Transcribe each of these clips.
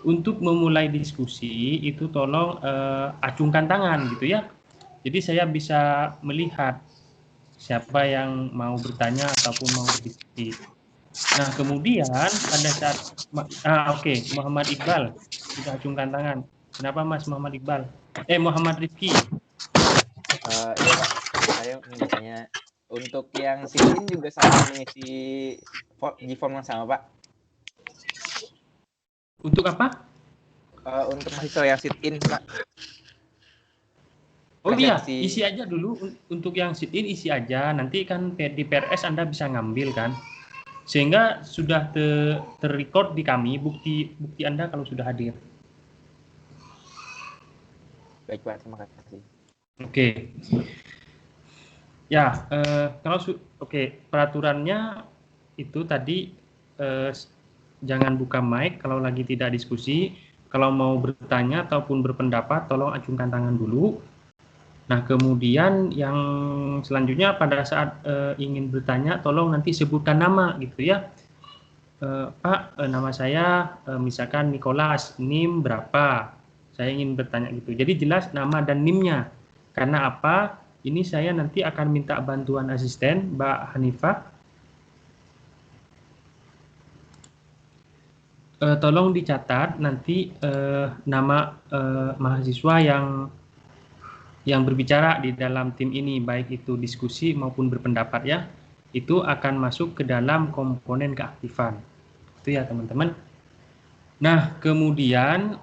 untuk memulai diskusi itu tolong acungkan tangan gitu ya. Jadi saya bisa melihat siapa yang mau bertanya ataupun mau berdiskusi. Nah, kemudian pada saat Muhammad Iqbal sudah acungkan tangan. Kenapa Mas Muhammad Iqbal? Muhammad Rifki. Iya Pak, saya ingin tanya, untuk yang sit-in juga sama mengisi G-form yang sama Pak? Untuk apa? Untuk mahasiswa yang sit-in Pak. Oh iya, Presensi. isi aja dulu untuk yang sit-in, isi aja. Nanti kan di PRS Anda bisa ngambil kan. Sehingga sudah terrecord di kami bukti Anda kalau sudah hadir. Baik Pak, terima kasih. Oke. Ya, kalau peraturannya itu tadi jangan buka mic kalau lagi tidak diskusi. Kalau mau bertanya ataupun berpendapat, tolong acungkan tangan dulu. Nah, kemudian yang selanjutnya pada saat ingin bertanya, tolong nanti sebutkan nama gitu ya. Pak, nama saya misalkan Nicholas, NIM berapa? Saya ingin bertanya gitu. Jadi jelas nama dan NIM-nya. Karena apa? Ini saya nanti akan minta bantuan asisten Mbak Hanifah. Tolong dicatat nanti nama mahasiswa yang berbicara di dalam tim ini, baik itu diskusi maupun berpendapat ya, itu akan masuk ke dalam komponen keaktifan. Itu ya teman-teman. Nah, kemudian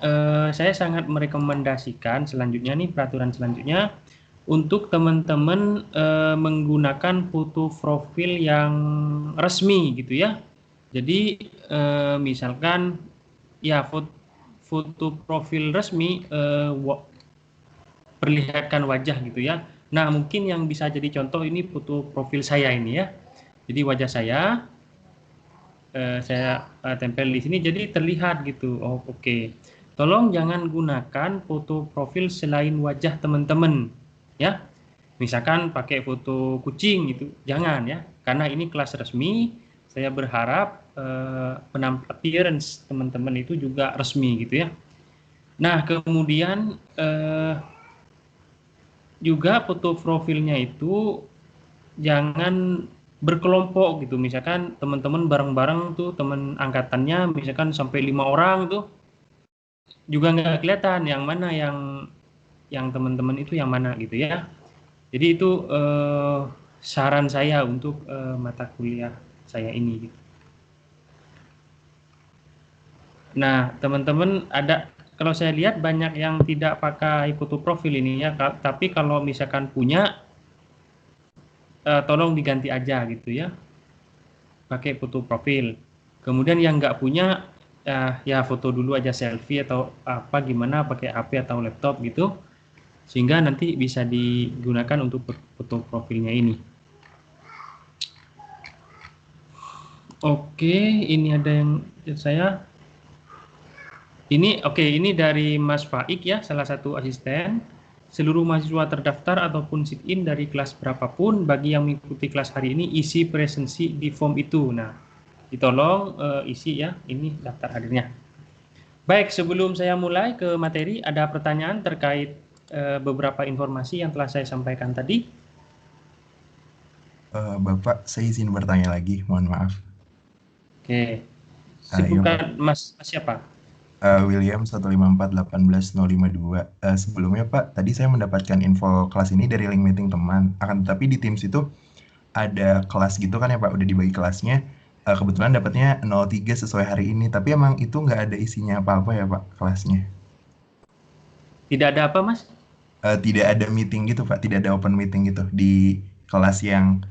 saya sangat merekomendasikan selanjutnya nih, peraturan selanjutnya, untuk teman-teman menggunakan foto profil yang resmi gitu ya. Jadi misalkan ya foto profil resmi perlihatkan wajah gitu ya. Nah, mungkin yang bisa jadi contoh ini foto profil saya ini ya. Jadi wajah saya tempel di sini jadi terlihat gitu. Oh, oke. Tolong jangan gunakan foto profil selain wajah teman-teman ya. Misalkan pakai foto kucing gitu, jangan ya. Karena ini kelas resmi, saya berharap appearance teman-teman itu juga resmi gitu ya. Nah, kemudian juga foto profilnya itu jangan berkelompok gitu, misalkan teman-teman bareng-bareng tuh, teman angkatannya misalkan sampai 5 orang tuh juga nggak kelihatan yang mana yang teman-teman itu yang mana gitu ya. Jadi itu saran saya untuk mata kuliah saya ini gitu. Nah, teman-teman kalau saya lihat banyak yang tidak pakai foto profil ini ya, tapi kalau misalkan punya tolong diganti aja gitu ya, pakai foto profil. Kemudian yang nggak punya ya foto dulu aja, selfie atau apa gimana, pakai HP atau laptop gitu, sehingga nanti bisa digunakan untuk foto profilnya ini. Oke, ini ada yang saya ini ini dari Mas Faik ya, salah satu asisten. Seluruh mahasiswa terdaftar ataupun sit-in dari kelas berapapun, bagi yang mengikuti kelas hari ini isi presensi di form itu. Nah, ditolong isi ya, ini daftar hadirnya. Baik, sebelum saya mulai ke materi, ada pertanyaan terkait beberapa informasi yang telah saya sampaikan tadi? Bapak, saya izin bertanya lagi, mohon maaf. Oke, Iya, sebutkan Mas siapa? William 154181052. Sebelumnya Pak, tadi saya mendapatkan info kelas ini dari link meeting teman. Akan tetapi di Teams itu ada kelas gitu kan ya Pak, udah dibagi kelasnya. Kebetulan dapatnya 03 sesuai hari ini, tapi emang itu nggak ada isinya apa-apa ya Pak kelasnya? Tidak ada apa Mas? Tidak ada meeting gitu Pak, tidak ada open meeting gitu di kelas yang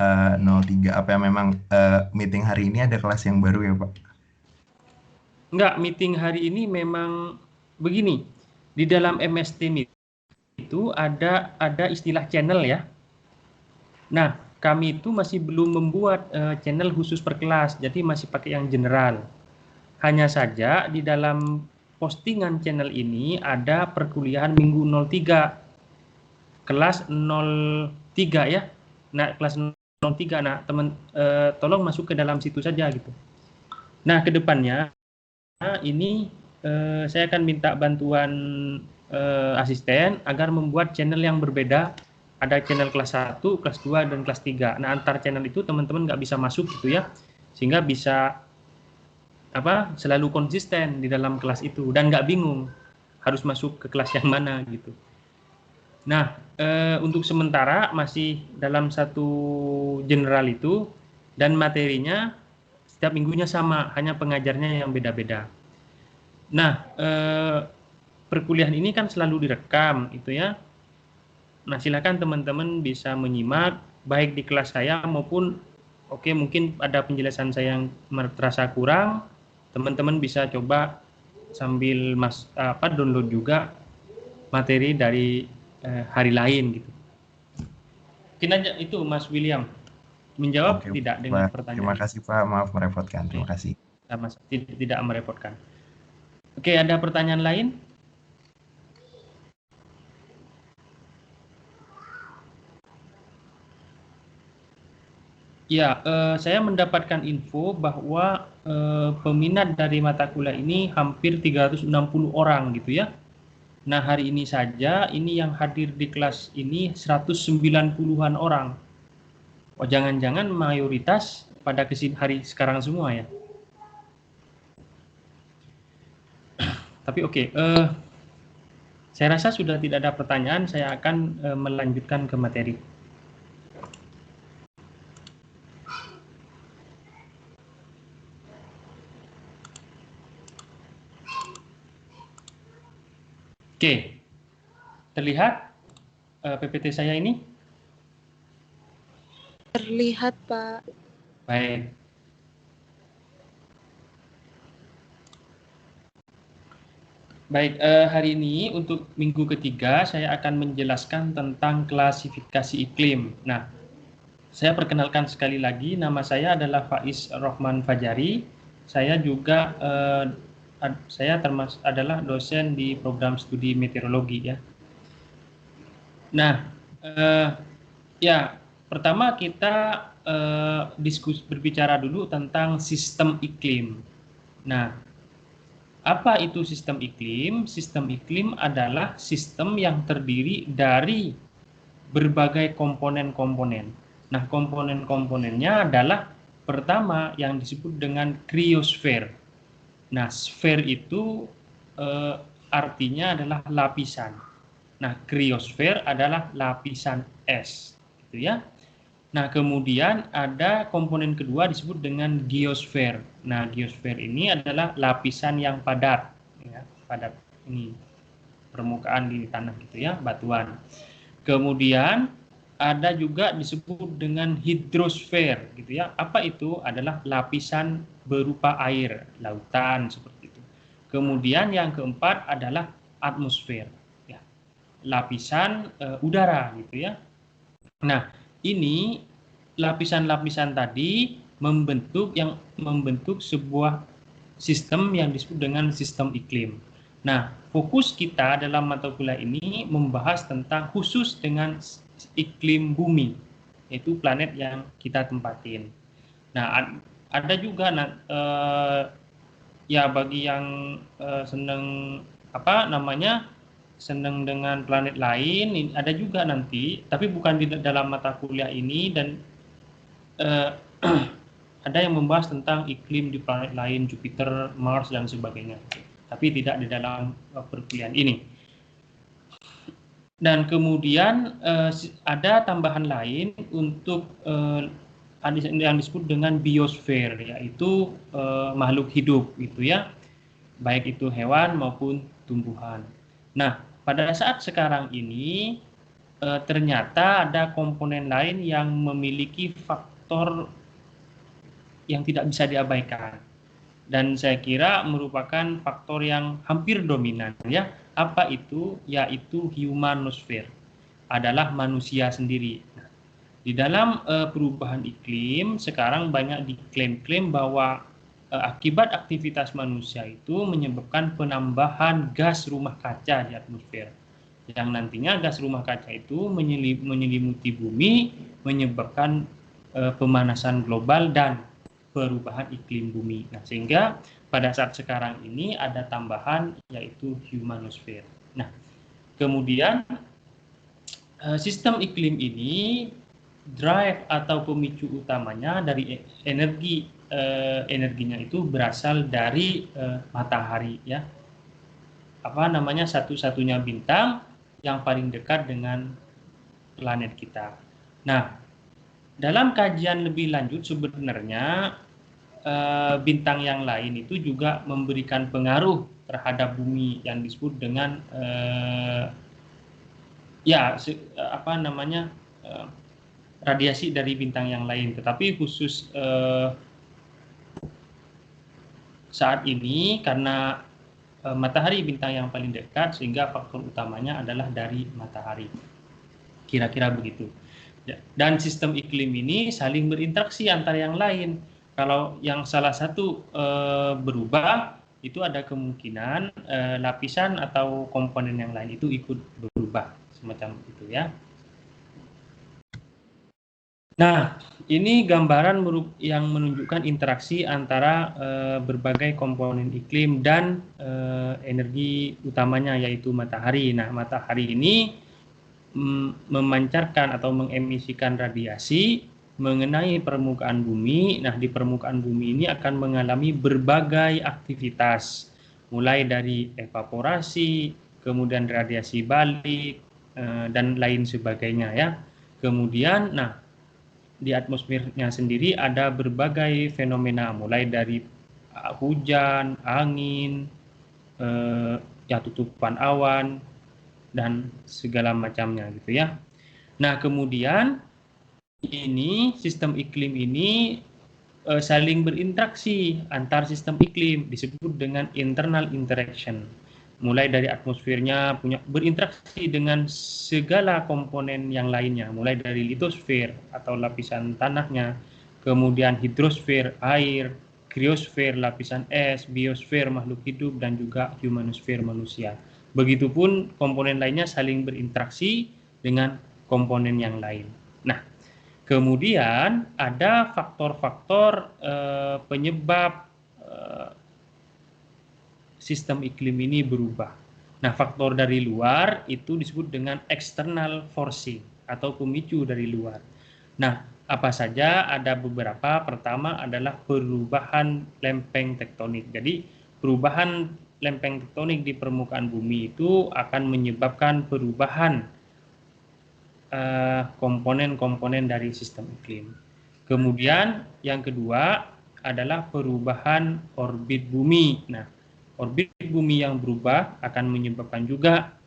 03. Apa yang memang meeting hari ini ada kelas yang baru ya Pak? Enggak, meeting hari ini memang begini. Di dalam MS Team itu ada istilah channel ya. Nah, kami itu masih belum membuat channel khusus per kelas, jadi masih pakai yang general. Hanya saja di dalam postingan channel ini ada perkuliahan minggu 03, kelas 03 ya. Nah, kelas 03. Nah, teman tolong masuk ke dalam situ saja gitu. Nah, kedepannya ini saya akan minta bantuan asisten agar membuat channel yang berbeda. Ada channel kelas 1, kelas 2, dan kelas 3. Nah, antar channel itu teman-teman nggak bisa masuk gitu ya, sehingga bisa selalu konsisten di dalam kelas itu dan nggak bingung harus masuk ke kelas yang mana gitu. Nah, untuk sementara masih dalam satu general itu, dan materinya setiap minggunya sama, hanya pengajarnya yang beda-beda. Nah, perkuliahan ini kan selalu direkam itu ya. Nah, silakan teman-teman bisa menyimak baik di kelas saya maupun mungkin ada penjelasan saya yang terasa kurang, teman-teman bisa coba sambil download juga materi dari hari lain gitu. Mungkin aja itu Mas William menjawab. Oke, tidak dengan Pak. pertanyaan. Terima kasih Pak, maaf merepotkan. Terima kasih. Tidak merepotkan. Oke, ada pertanyaan lain? Ya, saya mendapatkan info bahwa peminat dari mata kuliah ini hampir 360 orang gitu ya. Nah, hari ini saja ini yang hadir di kelas ini 190-an orang. Oh, jangan-jangan mayoritas pada hari sekarang semua ya. Tapi saya rasa sudah tidak ada pertanyaan, saya akan melanjutkan ke materi. Oke, terlihat PPT saya ini? Terlihat, Pak. Baik. Baik, hari ini untuk minggu ketiga saya akan menjelaskan tentang klasifikasi iklim. Nah, saya perkenalkan sekali lagi, nama saya adalah Faiz Rohman Fajari. Saya juga adalah dosen di program studi meteorologi ya. Nah, pertama kita berbicara dulu tentang sistem iklim. Nah, apa itu sistem iklim? Sistem iklim adalah sistem yang terdiri dari berbagai komponen-komponen. Nah, komponen-komponennya adalah pertama yang disebut dengan kriosfer. Nah, sfer itu artinya adalah lapisan. Nah, kriosfer adalah lapisan es, gitu ya. Nah, kemudian ada komponen kedua disebut dengan geosfer. Nah, geosfer ini adalah lapisan yang padat, ya, padat ini permukaan di tanah gitu ya, batuan. Kemudian ada juga disebut dengan hidrosfer gitu ya. Apa itu? Adalah lapisan berupa air, lautan seperti itu. Kemudian yang keempat adalah atmosfer, ya. Lapisan udara gitu ya. Nah, ini lapisan-lapisan tadi membentuk sebuah sistem yang disebut dengan sistem iklim. Nah, fokus kita dalam mata kuliah ini membahas tentang khusus dengan iklim bumi, yaitu planet yang kita tempatin. Nah, ada juga ya bagi yang senang senang dengan planet lain, ada juga nanti, tapi bukan di dalam mata kuliah ini, dan ada yang membahas tentang iklim di planet lain, Jupiter, Mars, dan sebagainya. Tapi tidak di dalam perkuliahan ini. Dan kemudian ada tambahan lain untuk yang disebut dengan biosfer, yaitu makhluk hidup, gitu ya, baik itu hewan maupun tumbuhan. Nah, pada saat sekarang ini ternyata ada komponen lain yang memiliki faktor yang tidak bisa diabaikan, dan saya kira merupakan faktor yang hampir dominan ya. Apa itu? Yaitu humanosfer, adalah manusia sendiri. Nah, di dalam perubahan iklim sekarang banyak diklaim-klaim bahwa akibat aktivitas manusia itu menyebabkan penambahan gas rumah kaca di atmosfer, yang nantinya gas rumah kaca itu menyelimuti bumi, menyebabkan pemanasan global dan perubahan iklim bumi. Nah, sehingga pada saat sekarang ini ada tambahan yaitu humanosfer. Nah, kemudian sistem iklim ini drive atau pemicu utamanya dari energinya itu berasal dari matahari, ya. Apa namanya, satu-satunya bintang yang paling dekat dengan planet kita. Nah, dalam kajian lebih lanjut sebenarnya bintang yang lain itu juga memberikan pengaruh terhadap bumi yang disebut dengan radiasi dari bintang yang lain. Tetapi khusus saat ini karena matahari bintang yang paling dekat, sehingga faktor utamanya adalah dari matahari. Kira-kira begitu. Dan sistem iklim ini saling berinteraksi antara yang lain. Kalau yang salah satu berubah, itu ada kemungkinan lapisan atau komponen yang lain itu ikut berubah, semacam itu, ya. Nah, ini gambaran yang menunjukkan interaksi antara berbagai komponen iklim dan energi utamanya, yaitu matahari. Nah, matahari ini memancarkan atau mengemisikan radiasi mengenai permukaan bumi. Nah, di permukaan bumi ini akan mengalami berbagai aktivitas, mulai dari evaporasi, kemudian radiasi balik, dan lain sebagainya, ya. Kemudian, nah, di atmosfernya sendiri ada berbagai fenomena, mulai dari hujan, angin, tutupan awan, dan segala macamnya, gitu, ya. Nah, kemudian ini sistem iklim ini saling berinteraksi antar sistem iklim, disebut dengan internal interaction. Mulai dari atmosfernya berinteraksi dengan segala komponen yang lainnya, mulai dari litosfer atau lapisan tanahnya, kemudian hidrosfer air, kriosfer lapisan es, biosfer makhluk hidup, dan juga humanosfer manusia. Begitupun komponen lainnya saling berinteraksi dengan komponen yang lain. Nah, kemudian ada faktor-faktor penyebab sistem iklim ini berubah. Nah, faktor dari luar itu disebut dengan external forcing atau pemicu dari luar. Nah, apa saja? Ada beberapa. Pertama adalah perubahan lempeng tektonik. Jadi, perubahan lempeng tektonik di permukaan bumi itu akan menyebabkan perubahan komponen-komponen dari sistem iklim. Kemudian yang kedua adalah perubahan orbit bumi. Nah, orbit bumi yang berubah akan menyebabkan juga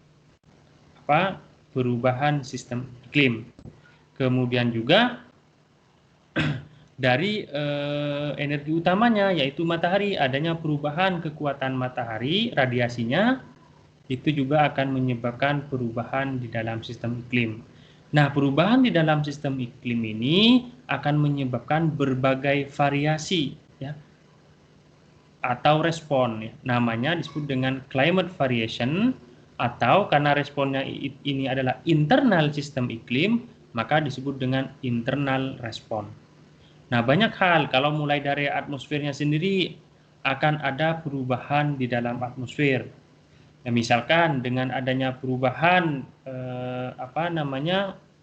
perubahan sistem iklim. Kemudian juga dari energi utamanya, yaitu matahari, adanya perubahan kekuatan matahari, radiasinya itu juga akan menyebabkan perubahan di dalam sistem iklim. Nah, perubahan di dalam sistem iklim ini akan menyebabkan berbagai variasi, ya, atau respon, ya. Namanya disebut dengan climate variation, atau karena responnya ini adalah internal sistem iklim, maka disebut dengan internal respon. Nah, banyak hal, kalau mulai dari atmosfernya sendiri akan ada perubahan di dalam atmosfer. Ya, misalkan dengan adanya perubahan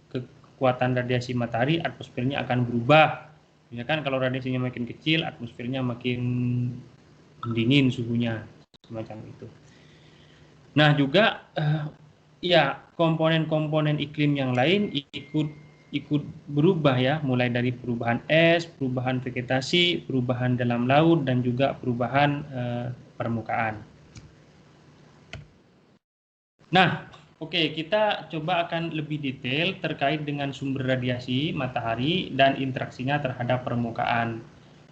kekuatan radiasi matahari, atmosfernya akan berubah. Misalkan kalau radiasinya makin kecil, atmosfernya makin dingin suhunya, semacam itu. Nah, juga komponen-komponen iklim yang lain ikut berubah, ya, mulai dari perubahan es, perubahan vegetasi, perubahan dalam laut, dan juga perubahan permukaan. Nah, oke, kita coba akan lebih detail terkait dengan sumber radiasi matahari dan interaksinya terhadap permukaan.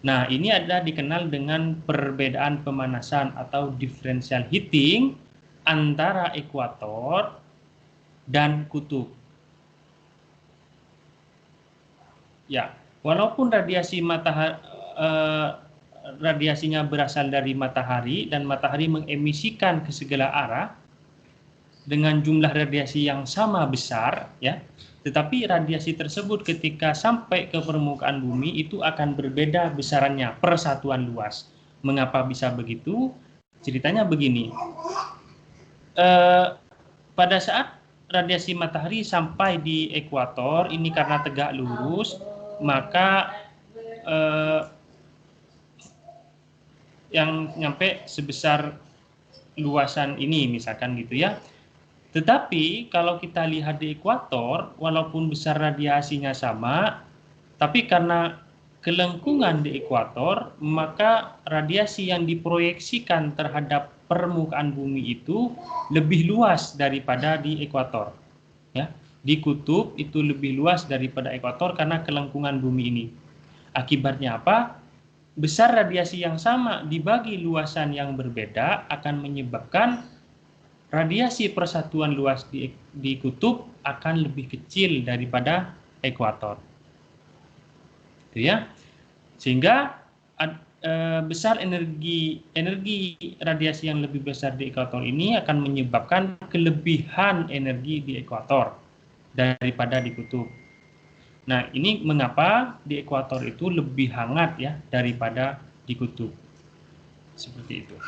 Nah, ini ada dikenal dengan perbedaan pemanasan atau differential heating antara ekuator dan kutub. Ya, walaupun radiasinya berasal dari matahari dan matahari mengemisikan ke segala arah, dengan jumlah radiasi yang sama besar, ya, tetapi radiasi tersebut ketika sampai ke permukaan bumi itu akan berbeda besarannya per satuan luas. Mengapa bisa begitu? Ceritanya begini. Pada saat radiasi matahari sampai di ekuator, ini karena tegak lurus, maka yang nyampe sebesar luasan ini misalkan gitu ya. Tetapi kalau kita lihat di ekuator, walaupun besar radiasinya sama, tapi karena kelengkungan di ekuator, maka radiasi yang diproyeksikan terhadap permukaan bumi itu lebih luas daripada di ekuator. Ya, di kutub itu lebih luas daripada ekuator karena kelengkungan bumi ini. Akibatnya apa? Besar radiasi yang sama dibagi luasan yang berbeda akan menyebabkan radiasi persatuan luas di kutub akan lebih kecil daripada ekuator. Itu ya. Sehingga besar energi radiasi yang lebih besar di ekuator ini akan menyebabkan kelebihan energi di ekuator daripada di kutub. Nah, ini mengapa di ekuator itu lebih hangat ya daripada di kutub. Seperti itu.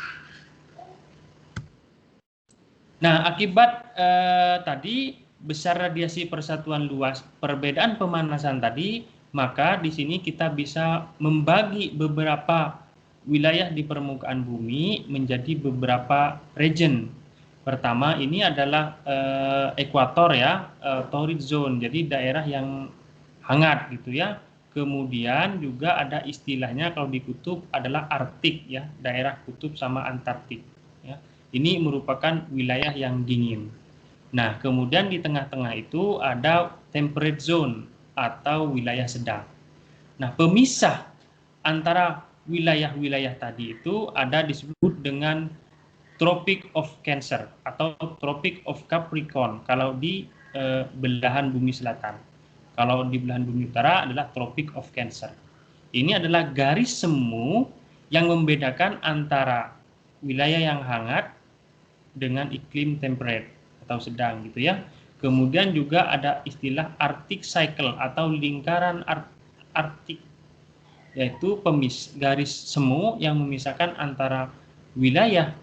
Nah, akibat tadi besar radiasi persatuan luas, perbedaan pemanasan tadi, maka di sini kita bisa membagi beberapa wilayah di permukaan bumi menjadi beberapa region. Pertama ini adalah ekuator ya, torrid zone, jadi daerah yang hangat gitu ya. Kemudian juga ada istilahnya kalau di kutub adalah Arktik ya, daerah kutub sama Antartik ya. Ini merupakan wilayah yang dingin. Nah, kemudian di tengah-tengah itu ada temperate zone atau wilayah sedang. Nah, pemisah antara wilayah-wilayah tadi itu ada disebut dengan Tropic of Cancer atau Tropic of Capricorn kalau di belahan bumi selatan. Kalau di belahan bumi utara adalah Tropic of Cancer. Ini adalah garis semu yang membedakan antara wilayah yang hangat dengan iklim temperate atau sedang gitu ya. Kemudian juga ada istilah Arctic Cycle atau lingkaran Arktik, yaitu garis semu yang memisahkan antara wilayah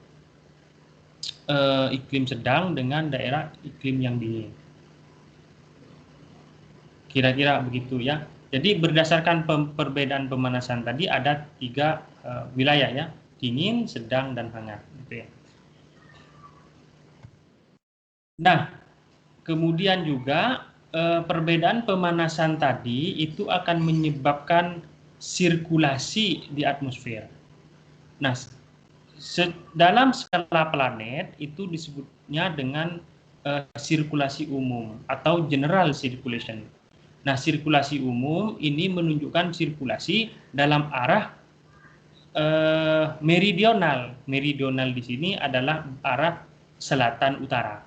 iklim sedang dengan daerah iklim yang dingin. Kira-kira begitu ya. Jadi berdasarkan perbedaan pemanasan tadi ada 3 wilayah ya, dingin, sedang, dan hangat. Gitu ya. Nah, kemudian juga perbedaan pemanasan tadi itu akan menyebabkan sirkulasi di atmosfer. Nah, dalam skala planet itu disebutnya dengan sirkulasi umum atau general circulation. Nah, sirkulasi umum ini menunjukkan sirkulasi dalam arah meridional. Meridional di sini adalah arah selatan utara.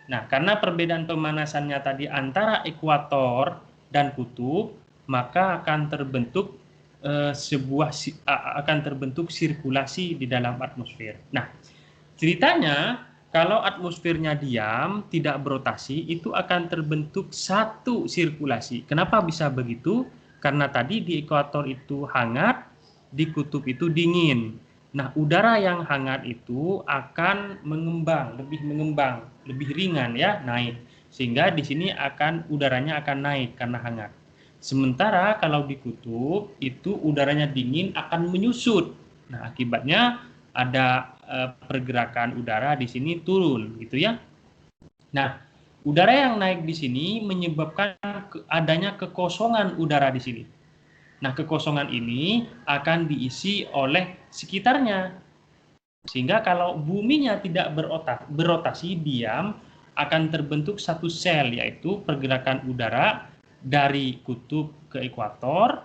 Nah, karena perbedaan pemanasannya tadi antara ekuator dan kutub, maka akan terbentuk sirkulasi di dalam atmosfer. Nah, ceritanya kalau atmosfernya diam, tidak berotasi, itu akan terbentuk satu sirkulasi. Kenapa bisa begitu? Karena tadi di ekuator itu hangat, di kutub itu dingin. Nah, udara yang hangat itu akan mengembang, lebih ringan ya, naik. Sehingga di sini udaranya akan naik karena hangat. Sementara kalau di kutub itu udaranya dingin akan menyusut. Nah, akibatnya ada pergerakan udara di sini turun gitu ya. Nah, udara yang naik di sini menyebabkan adanya kekosongan udara di sini. Nah, kekosongan ini akan diisi oleh sekitarnya. Sehingga kalau buminya tidak berotasi diam, akan terbentuk satu sel, yaitu pergerakan udara dari kutub ke ekuator,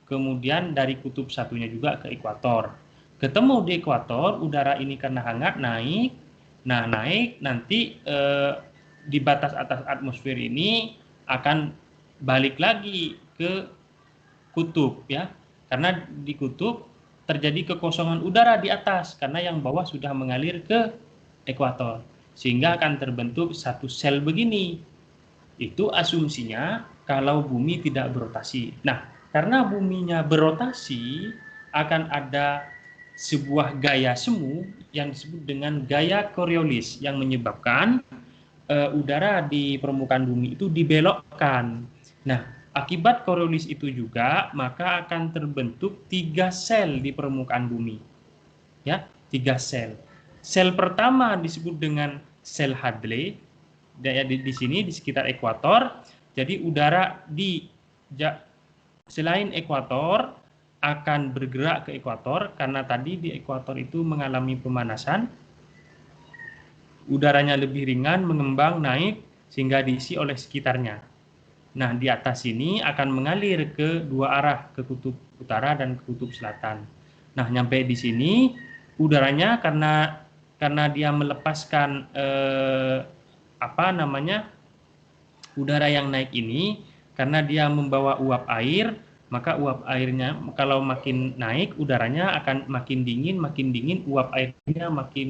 kemudian dari kutub satunya juga ke ekuator. Ketemu di ekuator, udara ini karena hangat naik. Nah, naik nanti di batas atas atmosfer ini akan balik lagi ke kutub ya. Karena di kutub terjadi kekosongan udara di atas karena yang bawah sudah mengalir ke ekuator. sehingga akan terbentuk satu sel begini. Itu asumsinya kalau bumi tidak berotasi. Nah, karena buminya berotasi, akan ada sebuah gaya semu yang disebut dengan gaya Coriolis yang menyebabkan udara di permukaan bumi itu dibelokkan. Nah, akibat Coriolis itu juga maka akan terbentuk 3 sel di permukaan bumi. Ya, 3 sel. Sel pertama disebut dengan sel Hadley. Di sini di sekitar ekuator. Jadi udara di selain ekuator akan bergerak ke ekuator karena tadi di ekuator itu mengalami pemanasan. Udaranya lebih ringan, mengembang, naik sehingga diisi oleh sekitarnya. Nah, di atas ini akan mengalir ke dua arah, ke kutub utara dan ke kutub selatan. Nah, nyampe di sini udaranya karena dia melepaskan udara yang naik ini, karena dia membawa uap air, maka uap airnya kalau makin naik udaranya akan makin dingin, uap airnya makin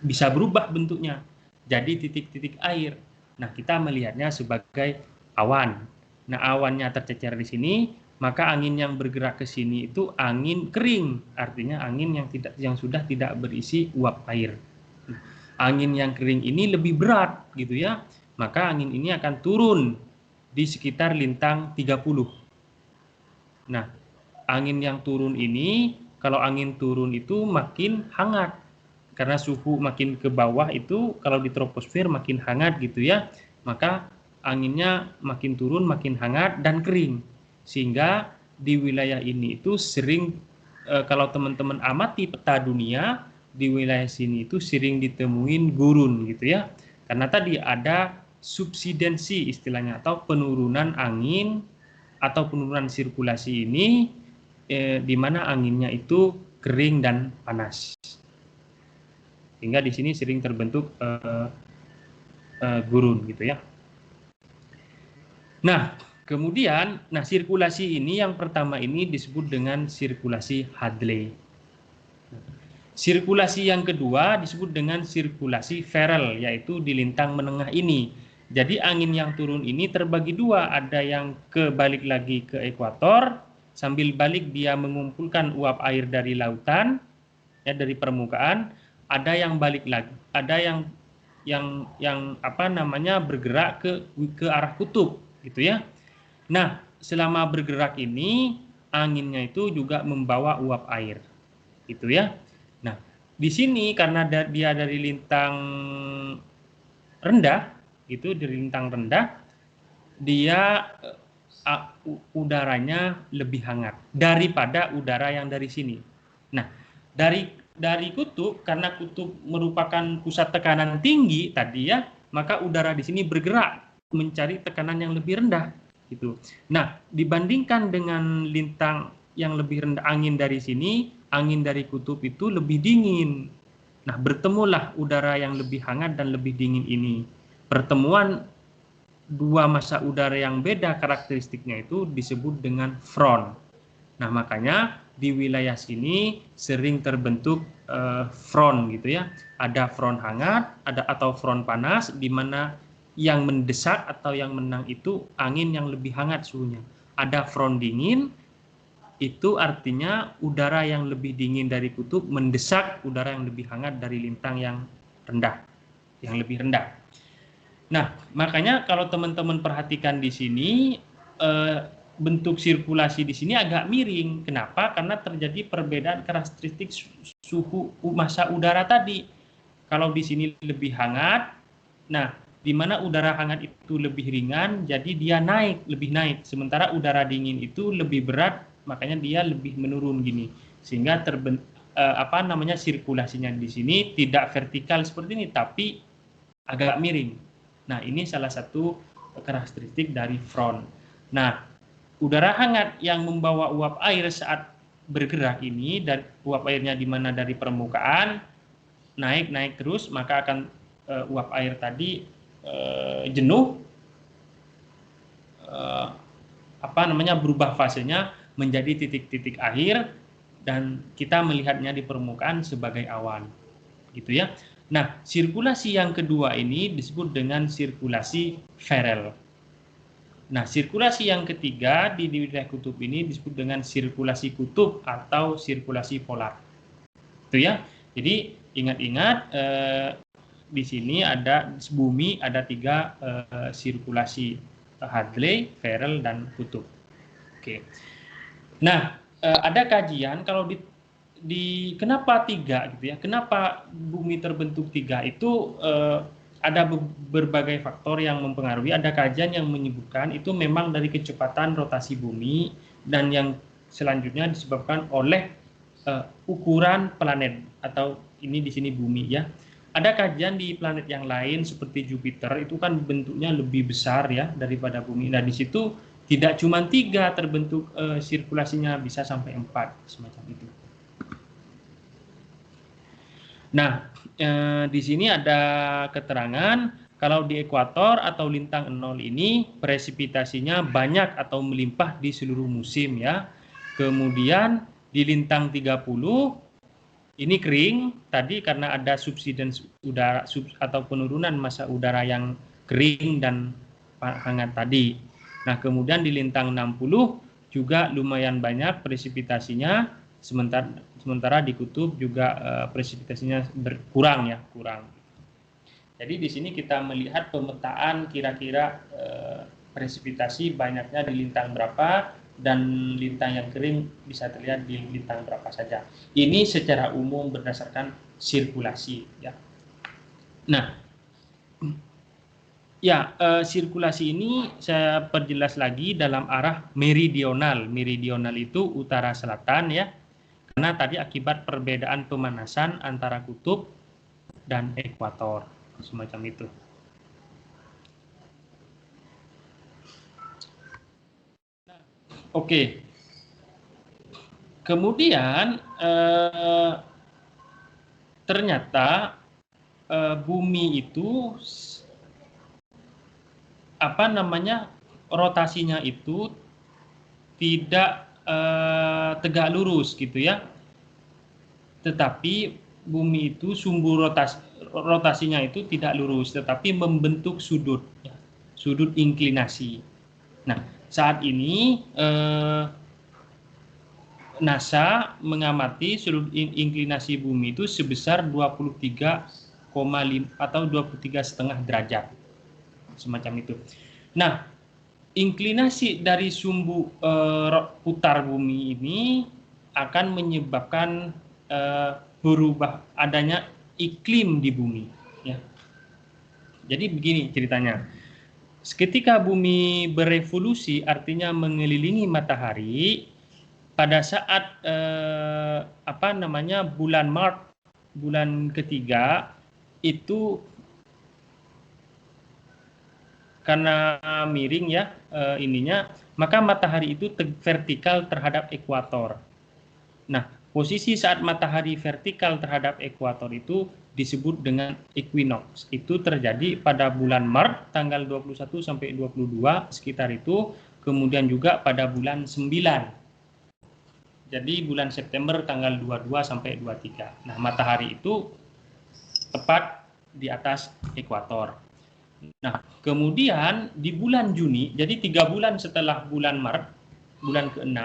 bisa berubah bentuknya jadi titik-titik air. Nah, kita melihatnya sebagai awan. Nah, awannya tercecer di sini, maka angin yang bergerak ke sini itu angin kering, artinya angin yang sudah tidak berisi uap air. Angin yang kering ini lebih berat gitu ya, maka angin ini akan turun di sekitar lintang 30. Nah, angin yang turun ini, kalau angin turun itu makin hangat karena suhu makin ke bawah itu, kalau di troposfer makin hangat gitu ya, maka anginnya makin turun, makin hangat dan kering, sehingga di wilayah ini itu sering kalau teman-teman amati peta dunia, di wilayah sini itu sering ditemuin gurun gitu ya, karena tadi ada subsidensi istilahnya, atau penurunan angin atau penurunan sirkulasi ini di mana anginnya itu kering dan panas, sehingga di sini sering terbentuk gurun gitu ya. Nah, kemudian, sirkulasi ini yang pertama ini disebut dengan sirkulasi Hadley. Sirkulasi yang kedua disebut dengan sirkulasi Ferrel, yaitu di lintang menengah ini. Jadi angin yang turun ini terbagi dua, ada yang balik lagi ke ekuator, sambil balik dia mengumpulkan uap air dari lautan, ya dari permukaan, ada yang balik lagi, ada yang bergerak ke arah kutub gitu ya. Nah, selama bergerak ini anginnya itu juga membawa uap air gitu ya. Nah, di sini karena dia dari lintang rendah gitu, dari lintang rendah, dia udaranya lebih hangat daripada udara yang dari sini. Nah, dari kutub, karena kutub merupakan pusat tekanan tinggi tadi ya, maka udara di sini bergerak mencari tekanan yang lebih rendah gitu. Nah, dibandingkan dengan lintang yang lebih rendah, angin dari sini, angin dari kutub itu lebih dingin. Nah, bertemulah udara yang lebih hangat dan lebih dingin ini. Pertemuan dua massa udara yang beda karakteristiknya itu disebut dengan front. Nah, makanya di wilayah sini sering terbentuk front gitu ya. Ada front hangat, atau front panas, di mana yang mendesak atau yang menang itu angin yang lebih hangat suhunya. Ada front dingin, itu artinya udara yang lebih dingin dari kutub mendesak udara yang lebih hangat dari lintang yang rendah, yang lebih rendah. Nah, makanya kalau teman-teman perhatikan di sini, bentuk sirkulasi di sini agak miring. Kenapa? Karena terjadi perbedaan karakteristik suhu massa udara tadi. Kalau di sini lebih hangat, nah di mana udara hangat itu lebih ringan, jadi dia lebih naik. Sementara udara dingin itu lebih berat, makanya dia lebih menurun gini. Sehingga sirkulasinya di sini tidak vertikal seperti ini, tapi agak miring. Nah, ini salah satu karakteristik dari front. Nah, udara hangat yang membawa uap air saat bergerak ini, dan uap airnya di mana dari permukaan naik terus, maka akan uap air tadi jenuh, berubah fasenya menjadi titik-titik air, dan kita melihatnya di permukaan sebagai awan gitu ya. Nah, sirkulasi yang kedua ini disebut dengan sirkulasi Ferrel. Nah, sirkulasi yang ketiga di wilayah kutub ini disebut dengan sirkulasi kutub atau sirkulasi polar. Itu ya. Jadi ingat-ingat di sini ada bumi ada 3 sirkulasi, Hadley, Ferrel, dan kutub. Oke. Nah, ada kajian kalau kenapa 3 gitu ya? Kenapa bumi terbentuk 3 itu ada berbagai faktor yang mempengaruhi. Ada kajian yang menyebutkan itu memang dari kecepatan rotasi bumi dan yang selanjutnya disebabkan oleh ukuran planet atau ini di sini bumi ya. Ada kajian di planet yang lain seperti Jupiter itu kan bentuknya lebih besar ya daripada bumi. Nah, di situ tidak cuma 3 terbentuk sirkulasinya, bisa sampai 4 semacam itu. Nah, di sini ada keterangan kalau di ekuator atau lintang 0 ini presipitasinya banyak atau melimpah di seluruh musim ya. Kemudian di lintang 30 ini kering tadi karena ada subsidence udara atau penurunan massa udara yang kering dan hangat tadi. Nah, kemudian di lintang 60 juga lumayan banyak presipitasinya, sementara di kutub juga presipitasinya berkurang ya, kurang. Jadi di sini kita melihat pemetaan kira-kira presipitasi banyaknya di lintang berapa dan lintang yang kering bisa terlihat di lintang berapa saja. Ini secara umum berdasarkan sirkulasi ya. Nah, ya, sirkulasi ini saya perjelas lagi dalam arah meridional. Meridional itu utara selatan ya. Karena tadi akibat perbedaan pemanasan antara kutub dan ekuator, semacam itu. Oke. Kemudian ternyata bumi itu rotasinya itu tidak tegak lurus gitu ya. Tetapi bumi itu sumbu rotasinya itu tidak lurus, tetapi membentuk sudut, ya, sudut inklinasi. Nah, saat ini NASA mengamati sudut inklinasi bumi itu sebesar 23,5 atau 23,5 derajat, semacam itu. Nah, inklinasi dari sumbu putar bumi ini akan menyebabkan berubah adanya iklim di bumi ya. Jadi begini ceritanya, ketika bumi berevolusi artinya mengelilingi matahari pada saat bulan Maret, bulan ketiga itu karena miring ya maka matahari itu vertikal terhadap ekuator. Nah, posisi saat matahari vertikal terhadap ekuator itu disebut dengan equinox. Itu terjadi pada bulan Maret tanggal 21 sampai 22 sekitar itu, kemudian juga pada bulan 9. Jadi bulan September tanggal 22 sampai 23. Nah, matahari itu tepat di atas ekuator. Nah, kemudian di bulan Juni, jadi 3 bulan setelah bulan Maret, bulan ke-6,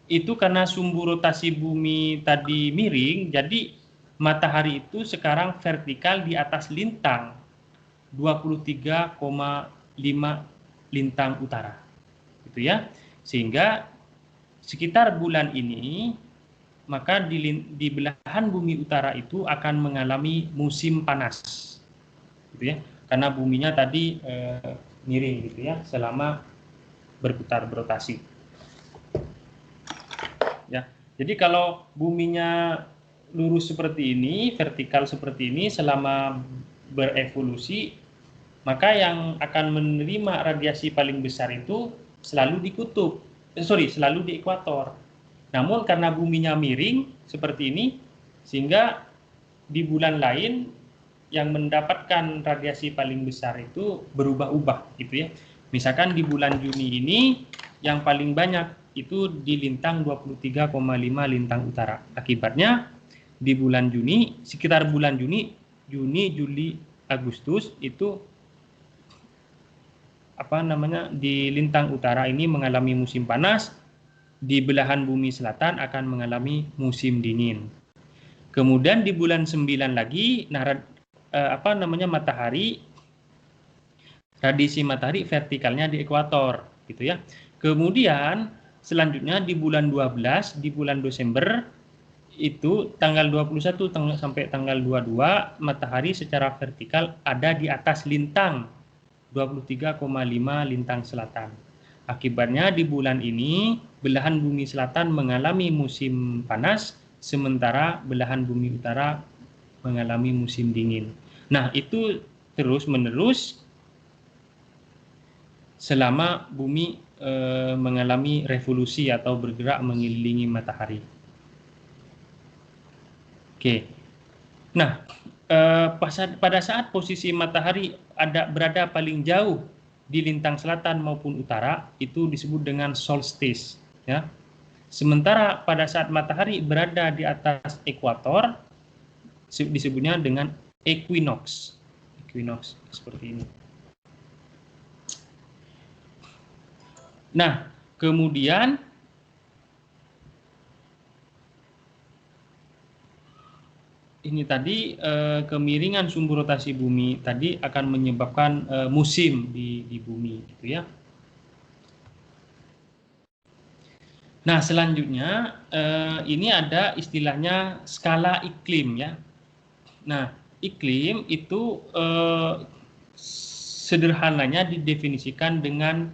itu karena sumbu rotasi bumi tadi miring, jadi matahari itu sekarang vertikal di atas lintang 23,5 lintang utara. Gitu ya. Sehingga sekitar bulan ini maka di belahan bumi utara itu akan mengalami musim panas. Gitu ya. Karena buminya tadi miring gitu ya selama berputar berotasi. Ya, jadi kalau buminya lurus seperti ini, vertikal seperti ini selama berevolusi, maka yang akan menerima radiasi paling besar itu selalu di kutub, selalu di ekuator. Namun karena buminya miring seperti ini, sehingga di bulan lain yang mendapatkan radiasi paling besar itu berubah-ubah gitu ya. Misalkan di bulan Juni ini yang paling banyak itu di lintang 23,5 lintang utara. Akibatnya di bulan Juni, sekitar bulan Juni, Juli, Agustus itu di lintang utara ini mengalami musim panas, di belahan bumi selatan akan mengalami musim dingin. Kemudian di bulan 9 lagi, matahari, radisi matahari vertikalnya di ekuator, gitu ya. Kemudian selanjutnya di bulan 12, di bulan Desember, itu tanggal 21 sampai tanggal 22, matahari secara vertikal ada di atas lintang 23,5 lintang selatan. Akibatnya di bulan ini belahan bumi selatan mengalami musim panas, sementara belahan bumi utara mengalami musim dingin. Nah, itu terus-menerus selama bumi mengalami revolusi atau bergerak mengelilingi matahari. Oke. Nah, pada saat posisi matahari berada paling jauh di lintang selatan maupun utara, itu disebut dengan solstice, ya. Sementara pada saat matahari berada di atas ekuator, disebutnya dengan equinox. Equinox seperti ini. Nah, kemudian ini tadi kemiringan sumbu rotasi bumi tadi akan menyebabkan musim di bumi, gitu ya. Nah, selanjutnya ini ada istilahnya skala iklim, ya. Nah, iklim itu sederhananya didefinisikan dengan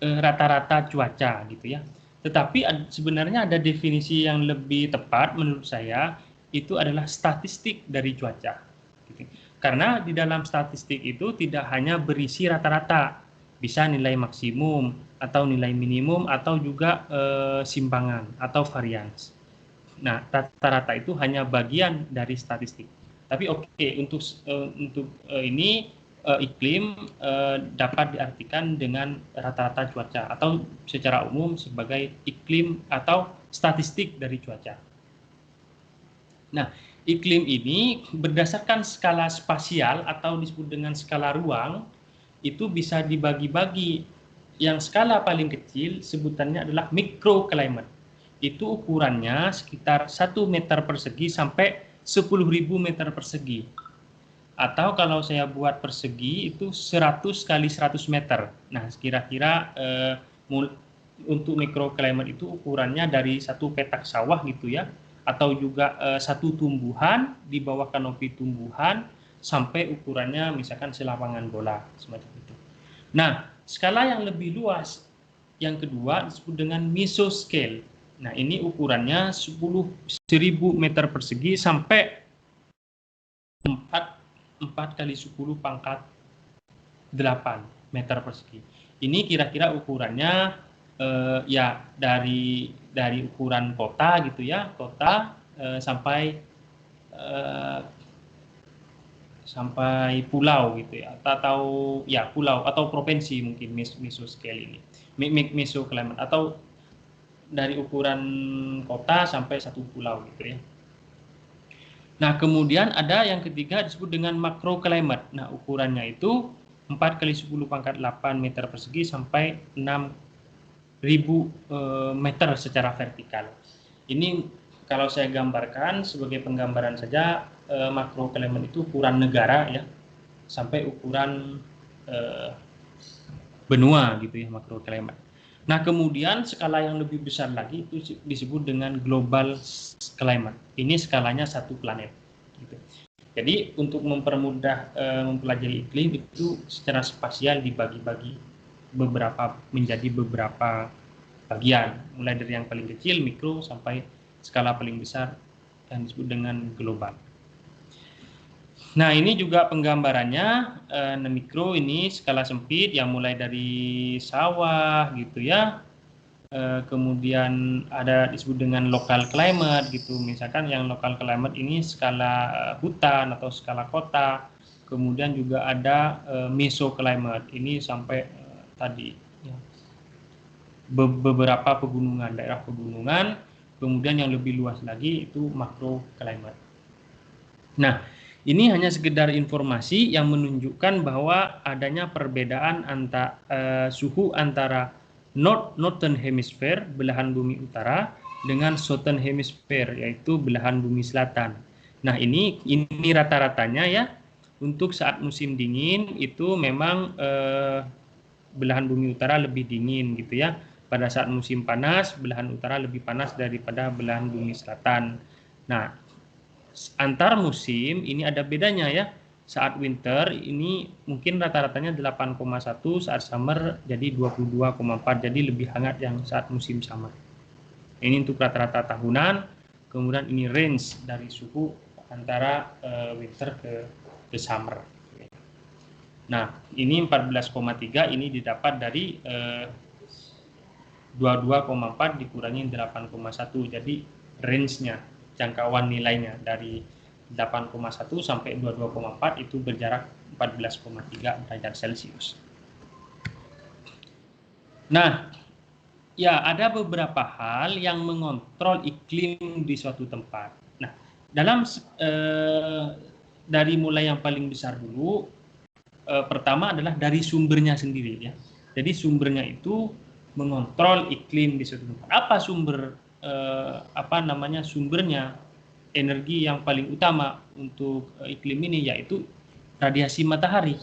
rata-rata cuaca, gitu ya. Tetapi sebenarnya ada definisi yang lebih tepat menurut saya, itu adalah statistik dari cuaca. Gitu. Karena di dalam statistik itu tidak hanya berisi rata-rata, bisa nilai maksimum atau nilai minimum atau juga simpangan atau varians. Nah, rata-rata itu hanya bagian dari statistik. Tapi oke, untuk ini iklim dapat diartikan dengan rata-rata cuaca atau secara umum sebagai iklim atau statistik dari cuaca. Nah, iklim ini berdasarkan skala spasial atau disebut dengan skala ruang, itu bisa dibagi-bagi. Yang skala paling kecil sebutannya adalah microclimate. Itu ukurannya sekitar 1 meter persegi sampai 10.000 meter persegi. Atau kalau saya buat persegi itu 100 kali 100 meter. Nah, kira-kira untuk microclimate itu ukurannya dari satu petak sawah gitu ya, atau juga satu tumbuhan di bawah kanopi tumbuhan sampai ukurannya misalkan selapangan bola semacam itu. Nah, skala yang lebih luas yang kedua disebut dengan mesoscale. Nah, ini ukurannya 10.000 meter persegi sampai 4 kali 10 pangkat 8 meter persegi. Ini kira-kira ukurannya ya dari ukuran kota gitu ya, kota sampai pulau gitu ya, atau ya pulau atau provinsi mungkin mesoscale ini, mesoclimate, atau dari ukuran kota sampai satu pulau gitu ya. Nah, kemudian ada yang ketiga disebut dengan macroclimate. Nah, ukurannya itu 4 kali 10 pangkat 8 meter persegi sampai 6.000 meter secara vertikal. Ini kalau saya gambarkan sebagai penggambaran saja, macroclimate itu ukuran negara ya, sampai ukuran benua gitu ya, macroclimate. Nah, kemudian skala yang lebih besar lagi itu disebut dengan global climate. Ini skalanya satu planet. Gitu. Jadi untuk mempermudah mempelajari iklim itu secara spasial dibagi-bagi menjadi beberapa bagian, mulai dari yang paling kecil mikro sampai skala paling besar yang disebut dengan global. Nah, ini juga penggambarannya. Mikro ini skala sempit yang mulai dari sawah gitu ya. Kemudian ada disebut dengan local climate gitu. Misalkan yang local climate ini skala hutan atau skala kota. Kemudian juga ada mesoclimate. Ini sampai tadi ya, beberapa pegunungan, daerah pegunungan. Kemudian yang lebih luas lagi itu makro climate. Nah, ini hanya sekedar informasi yang menunjukkan bahwa adanya perbedaan suhu antara Northern Hemisphere, belahan bumi utara, dengan Southern Hemisphere, yaitu belahan bumi selatan. Nah, ini rata-ratanya ya, untuk saat musim dingin itu memang belahan bumi utara lebih dingin gitu ya. Pada saat musim panas, belahan utara lebih panas daripada belahan bumi selatan. Nah, antar musim ini ada bedanya ya. Saat winter ini mungkin rata-ratanya 8,1, saat summer jadi 22,4, jadi lebih hangat yang saat musim summer. Ini untuk rata-rata tahunan. Kemudian ini range dari suhu antara winter ke summer. Nah, ini 14,3 ini didapat dari 22,4 dikurangi 8,1. Jadi range-nya, jangkauan nilainya dari 8,1 sampai 22,4 itu berjarak 14,3 derajat Celcius. Nah, ya ada beberapa hal yang mengontrol iklim di suatu tempat. Nah, dalam dari mulai yang paling besar dulu, pertama adalah dari sumbernya sendiri ya. Jadi sumbernya itu mengontrol iklim di suatu tempat. Apa sumbernya? Energi yang paling utama untuk iklim ini yaitu radiasi matahari.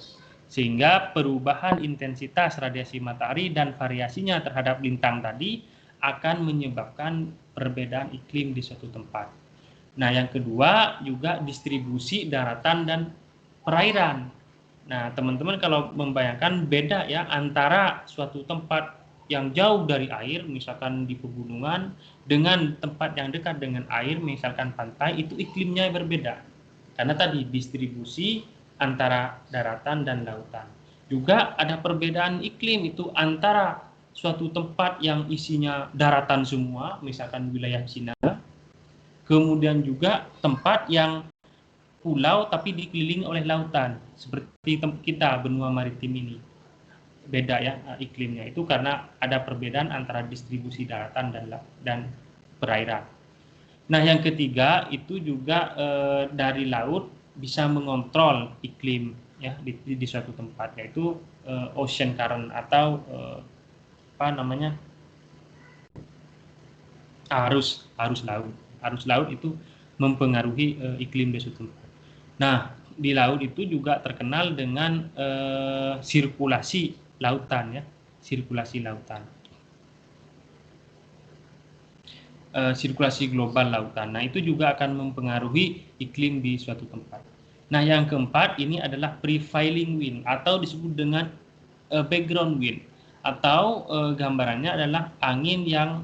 Sehingga perubahan intensitas radiasi matahari dan variasinya terhadap lintang tadi akan menyebabkan perbedaan iklim di suatu tempat. Nah, yang kedua juga distribusi daratan dan perairan. Nah, teman-teman kalau membayangkan beda ya antara suatu tempat yang jauh dari air, misalkan di pegunungan, dengan tempat yang dekat dengan air, misalkan pantai, itu iklimnya berbeda. Karena tadi distribusi antara daratan dan lautan. Juga ada perbedaan iklim itu antara suatu tempat yang isinya daratan semua, misalkan wilayah Cina, kemudian juga tempat yang pulau tapi dikelilingi oleh lautan, seperti tempat kita benua maritim ini. Beda ya iklimnya itu karena ada perbedaan antara distribusi daratan dan perairan. Nah, yang ketiga itu juga dari laut bisa mengontrol iklim ya di suatu tempat, yaitu ocean current atau arus laut. Arus laut itu mempengaruhi iklim di suatu tempat. Nah, di laut itu juga terkenal dengan sirkulasi lautan ya, sirkulasi lautan. Sirkulasi global lautan. Nah, itu juga akan mempengaruhi iklim di suatu tempat. Nah, yang keempat ini adalah prevailing wind atau disebut dengan background wind, atau gambarannya adalah angin yang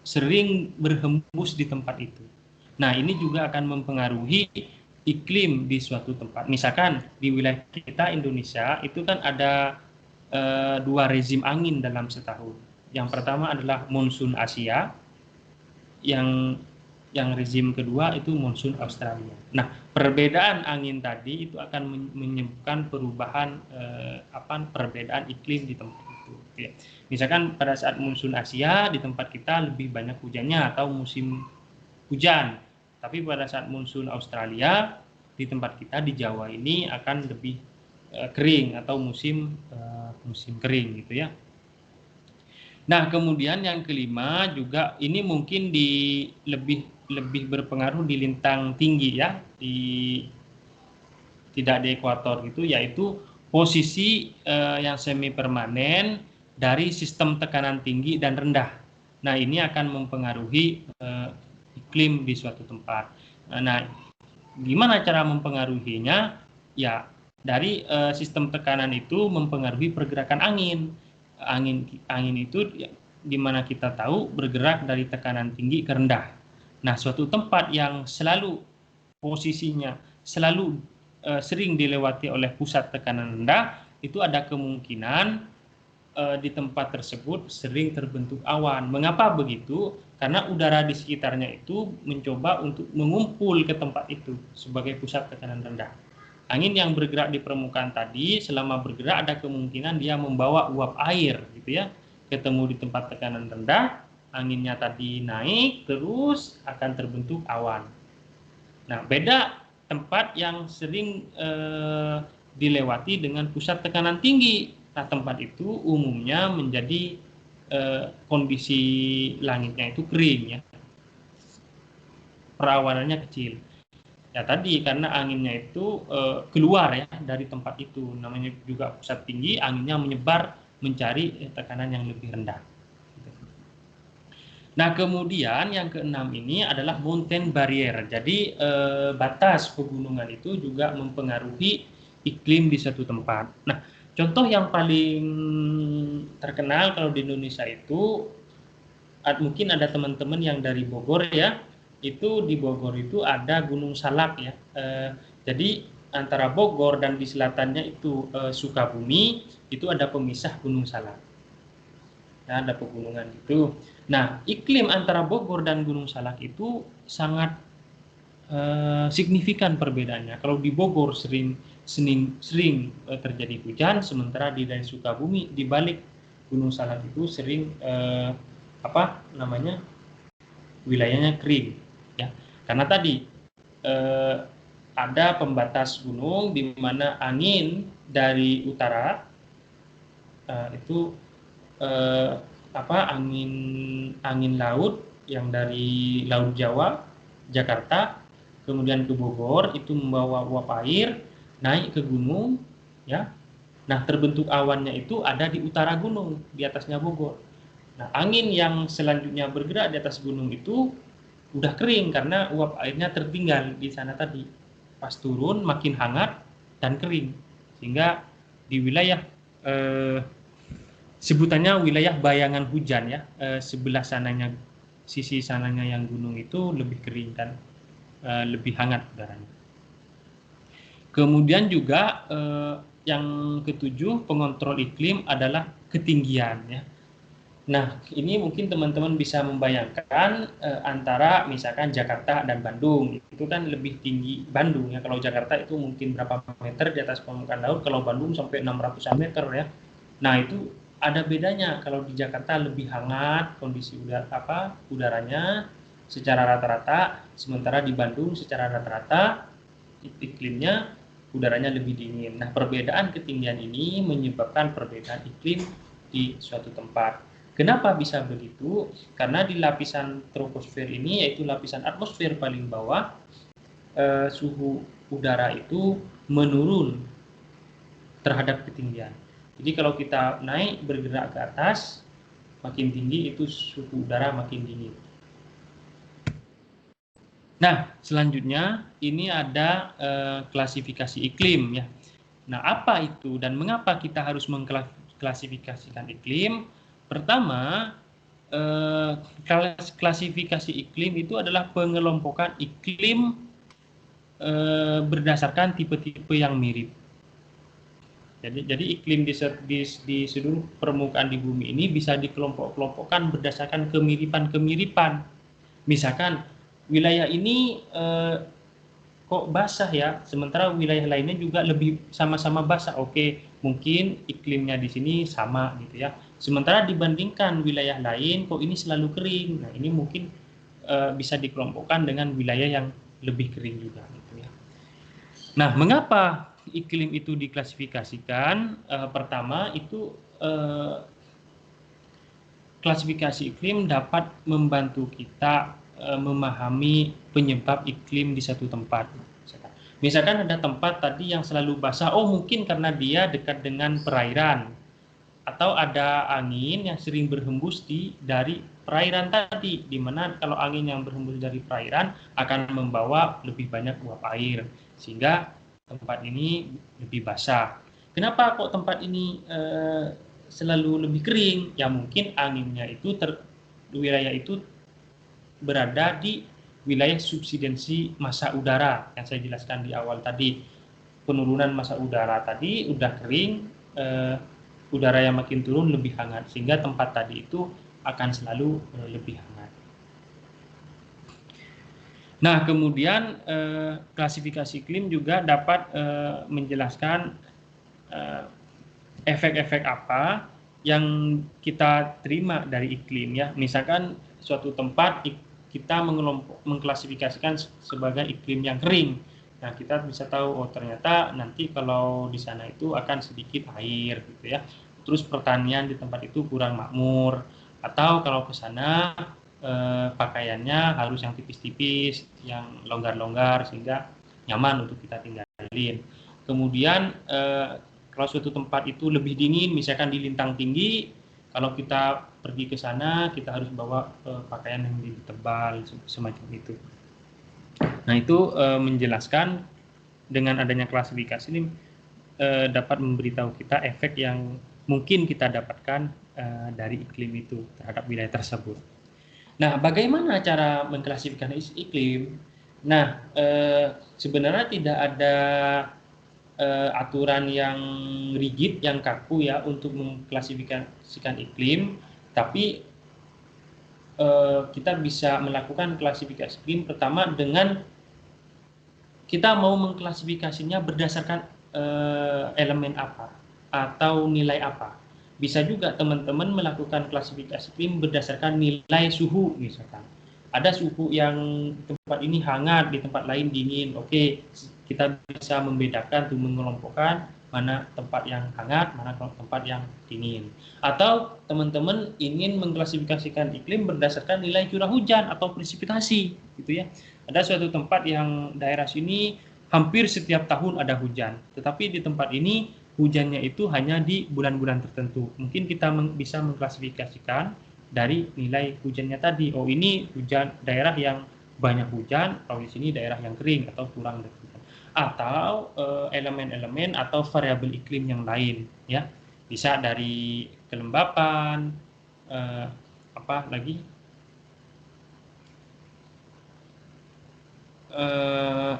sering berhembus di tempat itu. Nah, ini juga akan mempengaruhi iklim di suatu tempat. Misalkan di wilayah kita Indonesia itu kan ada dua rezim angin dalam setahun. Yang pertama adalah monsun Asia, yang rezim kedua itu monsun Australia. Nah, perbedaan angin tadi itu akan menyebabkan perubahan perbedaan iklim di tempat itu. Oke. Misalkan pada saat monsun Asia di tempat kita lebih banyak hujannya atau musim hujan. Tapi pada saat monsun Australia di tempat kita di Jawa ini akan lebih kering atau musim kering gitu ya. Nah, kemudian yang kelima juga ini mungkin lebih berpengaruh di lintang tinggi ya, tidak di ekuator gitu, yaitu posisi yang semi permanen dari sistem tekanan tinggi dan rendah. Nah, ini akan mempengaruhi iklim di suatu tempat. Nah, gimana cara mempengaruhinya? Ya, dari sistem tekanan itu mempengaruhi pergerakan angin. Angin itu di mana kita tahu bergerak dari tekanan tinggi ke rendah. Nah, suatu tempat yang selalu posisinya selalu sering dilewati oleh pusat tekanan rendah, itu ada kemungkinan di tempat tersebut sering terbentuk awan. Mengapa begitu? Karena udara di sekitarnya itu mencoba untuk mengumpul ke tempat itu sebagai pusat tekanan rendah. Angin yang bergerak di permukaan tadi selama bergerak ada kemungkinan dia membawa uap air gitu ya, ketemu di tempat tekanan rendah, anginnya tadi naik terus akan terbentuk awan. Nah, beda tempat yang sering dilewati dengan pusat tekanan tinggi. Nah, tempat itu umumnya menjadi kondisi langitnya itu kering ya, perawanannya kecil. Ya tadi karena anginnya itu keluar ya dari tempat itu, namanya juga pusat tinggi, anginnya menyebar mencari tekanan yang lebih rendah. Nah, kemudian yang keenam ini adalah mountain barrier. Jadi batas pegunungan itu juga mempengaruhi iklim di suatu tempat. Nah, contoh yang paling terkenal kalau di Indonesia itu mungkin ada teman-teman yang dari Bogor ya. Itu di Bogor itu ada Gunung Salak ya. Jadi antara Bogor dan di selatannya itu Sukabumi, itu ada pemisah Gunung Salak. Nah, ada pegunungan gitu. Nah, iklim antara Bogor dan Gunung Salak itu sangat signifikan perbedaannya. Kalau di Bogor sering terjadi hujan, sementara di dari Sukabumi di balik Gunung Salak itu sering wilayahnya kering, ya. Karena tadi ada pembatas gunung di mana angin dari utara itu angin laut yang dari Laut Jawa, Jakarta, kemudian ke Bogor itu membawa uap air naik ke gunung, ya. Nah, terbentuk awannya itu ada di utara gunung, di atasnya Bogor. Nah, angin yang selanjutnya bergerak di atas gunung itu udah kering karena uap airnya tertinggal di sana tadi. Pas turun makin hangat dan kering, sehingga di wilayah sebutannya wilayah bayangan hujan ya, sebelah sananya, sisi sananya yang gunung itu lebih kering kan, lebih hangat udaranya. Kemudian juga yang ketujuh pengontrol iklim adalah ketinggian ya. Nah, ini mungkin teman-teman bisa membayangkan antara misalkan Jakarta dan Bandung, itu kan lebih tinggi Bandung ya. Kalau Jakarta itu mungkin berapa meter di atas permukaan laut, kalau Bandung sampai 600 meter ya. Nah, itu ada bedanya. Kalau di Jakarta lebih hangat kondisi udaranya secara rata-rata, sementara di Bandung secara rata-rata iklimnya udaranya lebih dingin. Nah, perbedaan ketinggian ini menyebabkan perbedaan iklim di suatu tempat. Kenapa bisa begitu? Karena di lapisan troposfer ini, yaitu lapisan atmosfer paling bawah, suhu udara itu menurun terhadap ketinggian. Jadi kalau kita naik bergerak ke atas, makin tinggi itu suhu udara makin dingin. Nah, selanjutnya ini ada klasifikasi iklim ya. Nah, apa itu dan mengapa kita harus mengklasifikasikan iklim? Pertama, klasifikasi iklim itu adalah pengelompokan iklim berdasarkan tipe-tipe yang mirip. Jadi iklim di seluruh permukaan di bumi ini bisa dikelompok-kelompokkan berdasarkan kemiripan-kemiripan. Misalkan wilayah ini kok basah ya, sementara wilayah lainnya juga lebih sama-sama basah. Oke, mungkin iklimnya di sini sama gitu ya. Sementara dibandingkan wilayah lain, kok ini selalu kering. Nah, ini mungkin bisa dikelompokkan dengan wilayah yang lebih kering juga gitu ya. Nah, mengapa iklim itu diklasifikasikan? Pertama itu klasifikasi iklim dapat membantu kita memahami penyebab iklim di satu tempat. Misalkan ada tempat tadi yang selalu basah, oh mungkin karena dia dekat dengan perairan, atau ada angin yang sering berhembus dari perairan tadi, di mana kalau angin yang berhembus dari perairan akan membawa lebih banyak uap air, sehingga tempat ini lebih basah. Kenapa kok tempat ini selalu lebih kering? Ya mungkin anginnya itu wilayah itu berada di wilayah subsidensi massa udara yang saya jelaskan di awal tadi. Penurunan massa udara tadi udah kering, udara yang makin turun lebih hangat, sehingga tempat tadi itu akan selalu lebih hangat. Nah, kemudian klasifikasi iklim juga dapat menjelaskan efek-efek apa yang kita terima dari iklim ya. Misalkan suatu tempat kita mengklasifikasikan sebagai iklim yang kering. Nah, kita bisa tahu oh ternyata nanti kalau di sana itu akan sedikit air gitu ya. Terus pertanian di tempat itu kurang makmur, atau kalau ke sana pakaiannya harus yang tipis-tipis, yang longgar-longgar sehingga nyaman untuk kita tinggalin. Kemudian kalau suatu tempat itu lebih dingin, misalkan di lintang tinggi, kalau kita pergi ke sana kita harus bawa pakaian yang lebih tebal semacam itu. Nah, itu menjelaskan dengan adanya klasifikasi ini dapat memberitahu kita efek yang mungkin kita dapatkan dari iklim itu terhadap wilayah tersebut. Nah, bagaimana cara mengklasifikasi iklim? Nah, sebenarnya tidak ada aturan yang rigid, yang kaku ya untuk mengklasifikasikan iklim, tapi kita bisa melakukan klasifikasi iklim pertama dengan kita mau mengklasifikasinya berdasarkan elemen apa atau nilai apa. Bisa juga teman-teman melakukan klasifikasi iklim berdasarkan nilai suhu misalkan. Ada suhu yang di tempat ini hangat, di tempat lain dingin. Oke, kita bisa membedakan tuh, mengelompokkan mana tempat yang hangat, mana tempat yang dingin. Atau teman-teman ingin mengklasifikasikan iklim berdasarkan nilai curah hujan atau presipitasi, gitu ya. Ada suatu tempat yang daerah sini hampir setiap tahun ada hujan, tetapi di tempat ini hujannya itu hanya di bulan-bulan tertentu. Mungkin kita bisa mengklasifikasikan dari nilai hujannya tadi. Oh, ini hujan daerah yang banyak hujan, kalau di sini daerah yang kering atau kurang dari hujan. Atau elemen-elemen atau variabel iklim yang lain, ya. Bisa dari kelembapan, apa lagi?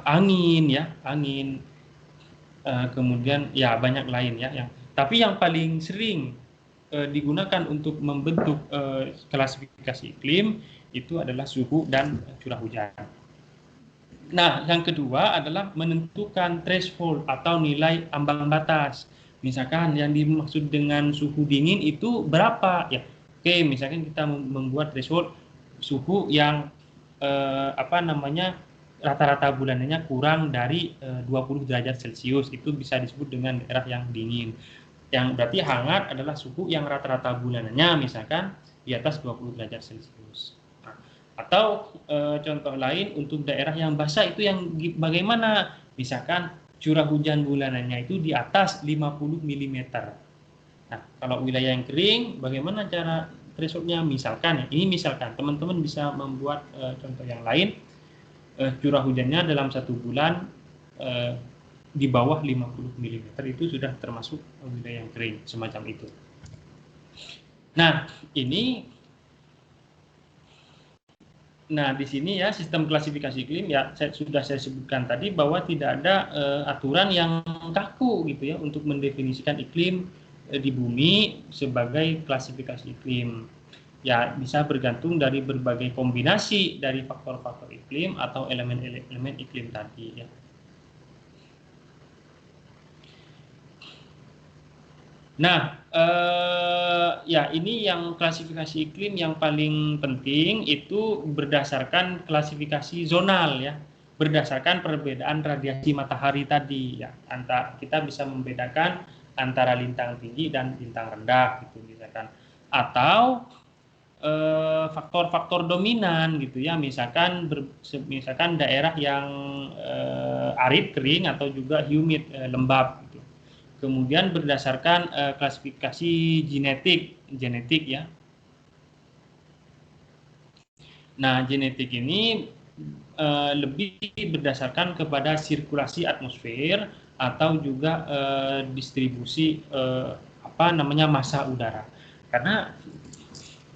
Angin ya, angin. Kemudian ya banyak lain ya, tapi yang paling sering digunakan untuk membentuk klasifikasi iklim itu adalah suhu dan curah hujan. Nah, yang kedua adalah menentukan threshold atau nilai ambang batas. Misalkan yang dimaksud dengan suhu dingin itu berapa ya? Oke, misalkan kita membuat threshold suhu yang rata-rata bulanannya kurang dari 20 derajat Celcius, itu bisa disebut dengan daerah yang dingin. Yang berarti hangat adalah suhu yang rata-rata bulanannya misalkan di atas 20 derajat Celcius. Nah, atau contoh lain untuk daerah yang basah itu yang bagaimana? Misalkan curah hujan bulanannya itu di atas 50 mm. Nah, kalau wilayah yang kering, bagaimana cara thresholdnya? Misalkan, ini misalkan teman-teman bisa membuat contoh yang lain, curah hujannya dalam satu bulan di bawah 50 mm itu sudah termasuk wilayah yang kering, semacam itu. Nah, di sini ya sistem klasifikasi iklim ya sudah saya sebutkan tadi bahwa tidak ada aturan yang kaku gitu ya untuk mendefinisikan iklim di bumi sebagai klasifikasi iklim. Ya, bisa bergantung dari berbagai kombinasi dari faktor-faktor iklim atau elemen-elemen iklim tadi ya. Nah, ya ini yang klasifikasi iklim yang paling penting itu berdasarkan klasifikasi zonal ya, berdasarkan perbedaan radiasi matahari tadi ya. Kita bisa membedakan antara lintang tinggi dan lintang rendah gitu misalkan. Atau faktor-faktor dominan gitu ya, misalkan daerah yang arid kering atau juga humid lembab gitu. Kemudian berdasarkan klasifikasi genetik ya. Nah, genetik ini lebih berdasarkan kepada sirkulasi atmosfer atau juga distribusi massa udara. Karena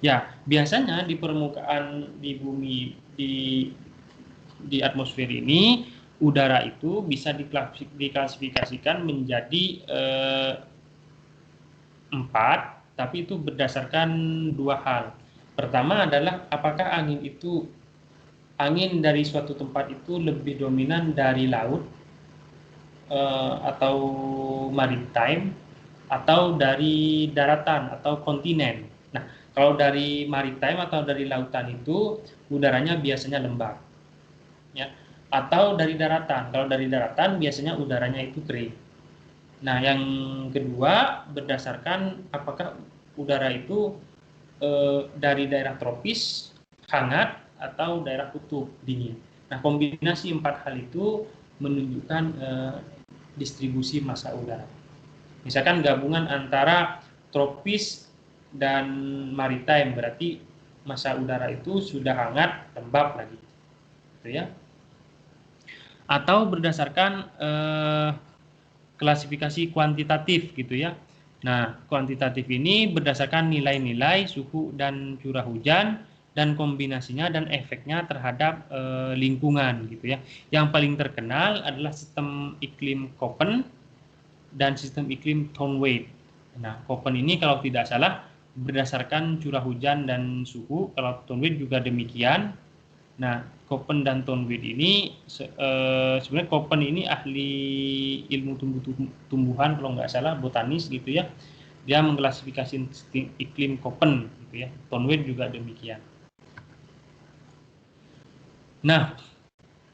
ya biasanya di permukaan di bumi di atmosfer ini udara itu bisa diklasifikasikan menjadi 4, tapi itu berdasarkan 2 hal. Pertama adalah apakah angin dari suatu tempat itu lebih dominan dari laut atau maritime, atau dari daratan atau kontinen. Nah, kalau dari maritime atau dari lautan itu udaranya biasanya lembab, ya. Atau dari daratan. Kalau dari daratan biasanya udaranya itu kering. Nah, yang kedua berdasarkan apakah udara itu dari daerah tropis hangat atau daerah kutub dingin. Nah, kombinasi 4 hal itu menunjukkan distribusi massa udara. Misalkan gabungan antara tropis dan maritime, berarti massa udara itu sudah hangat, lembab lagi, gitu ya. Atau berdasarkan klasifikasi kuantitatif, gitu ya. Nah, kuantitatif ini berdasarkan nilai-nilai suhu dan curah hujan dan kombinasinya dan efeknya terhadap lingkungan, gitu ya. Yang paling terkenal adalah sistem iklim Köppen dan sistem iklim Thornweyde. Nah, Köppen ini kalau tidak salah berdasarkan curah hujan dan suhu, kalau Thornweyde juga demikian. Nah, Köppen dan Thornweyde ini sebenarnya Köppen ini ahli ilmu tumbuhan kalau nggak salah, botanis gitu ya. Dia mengklasifikasi iklim Köppen gitu ya. Thornweyde juga demikian. Nah,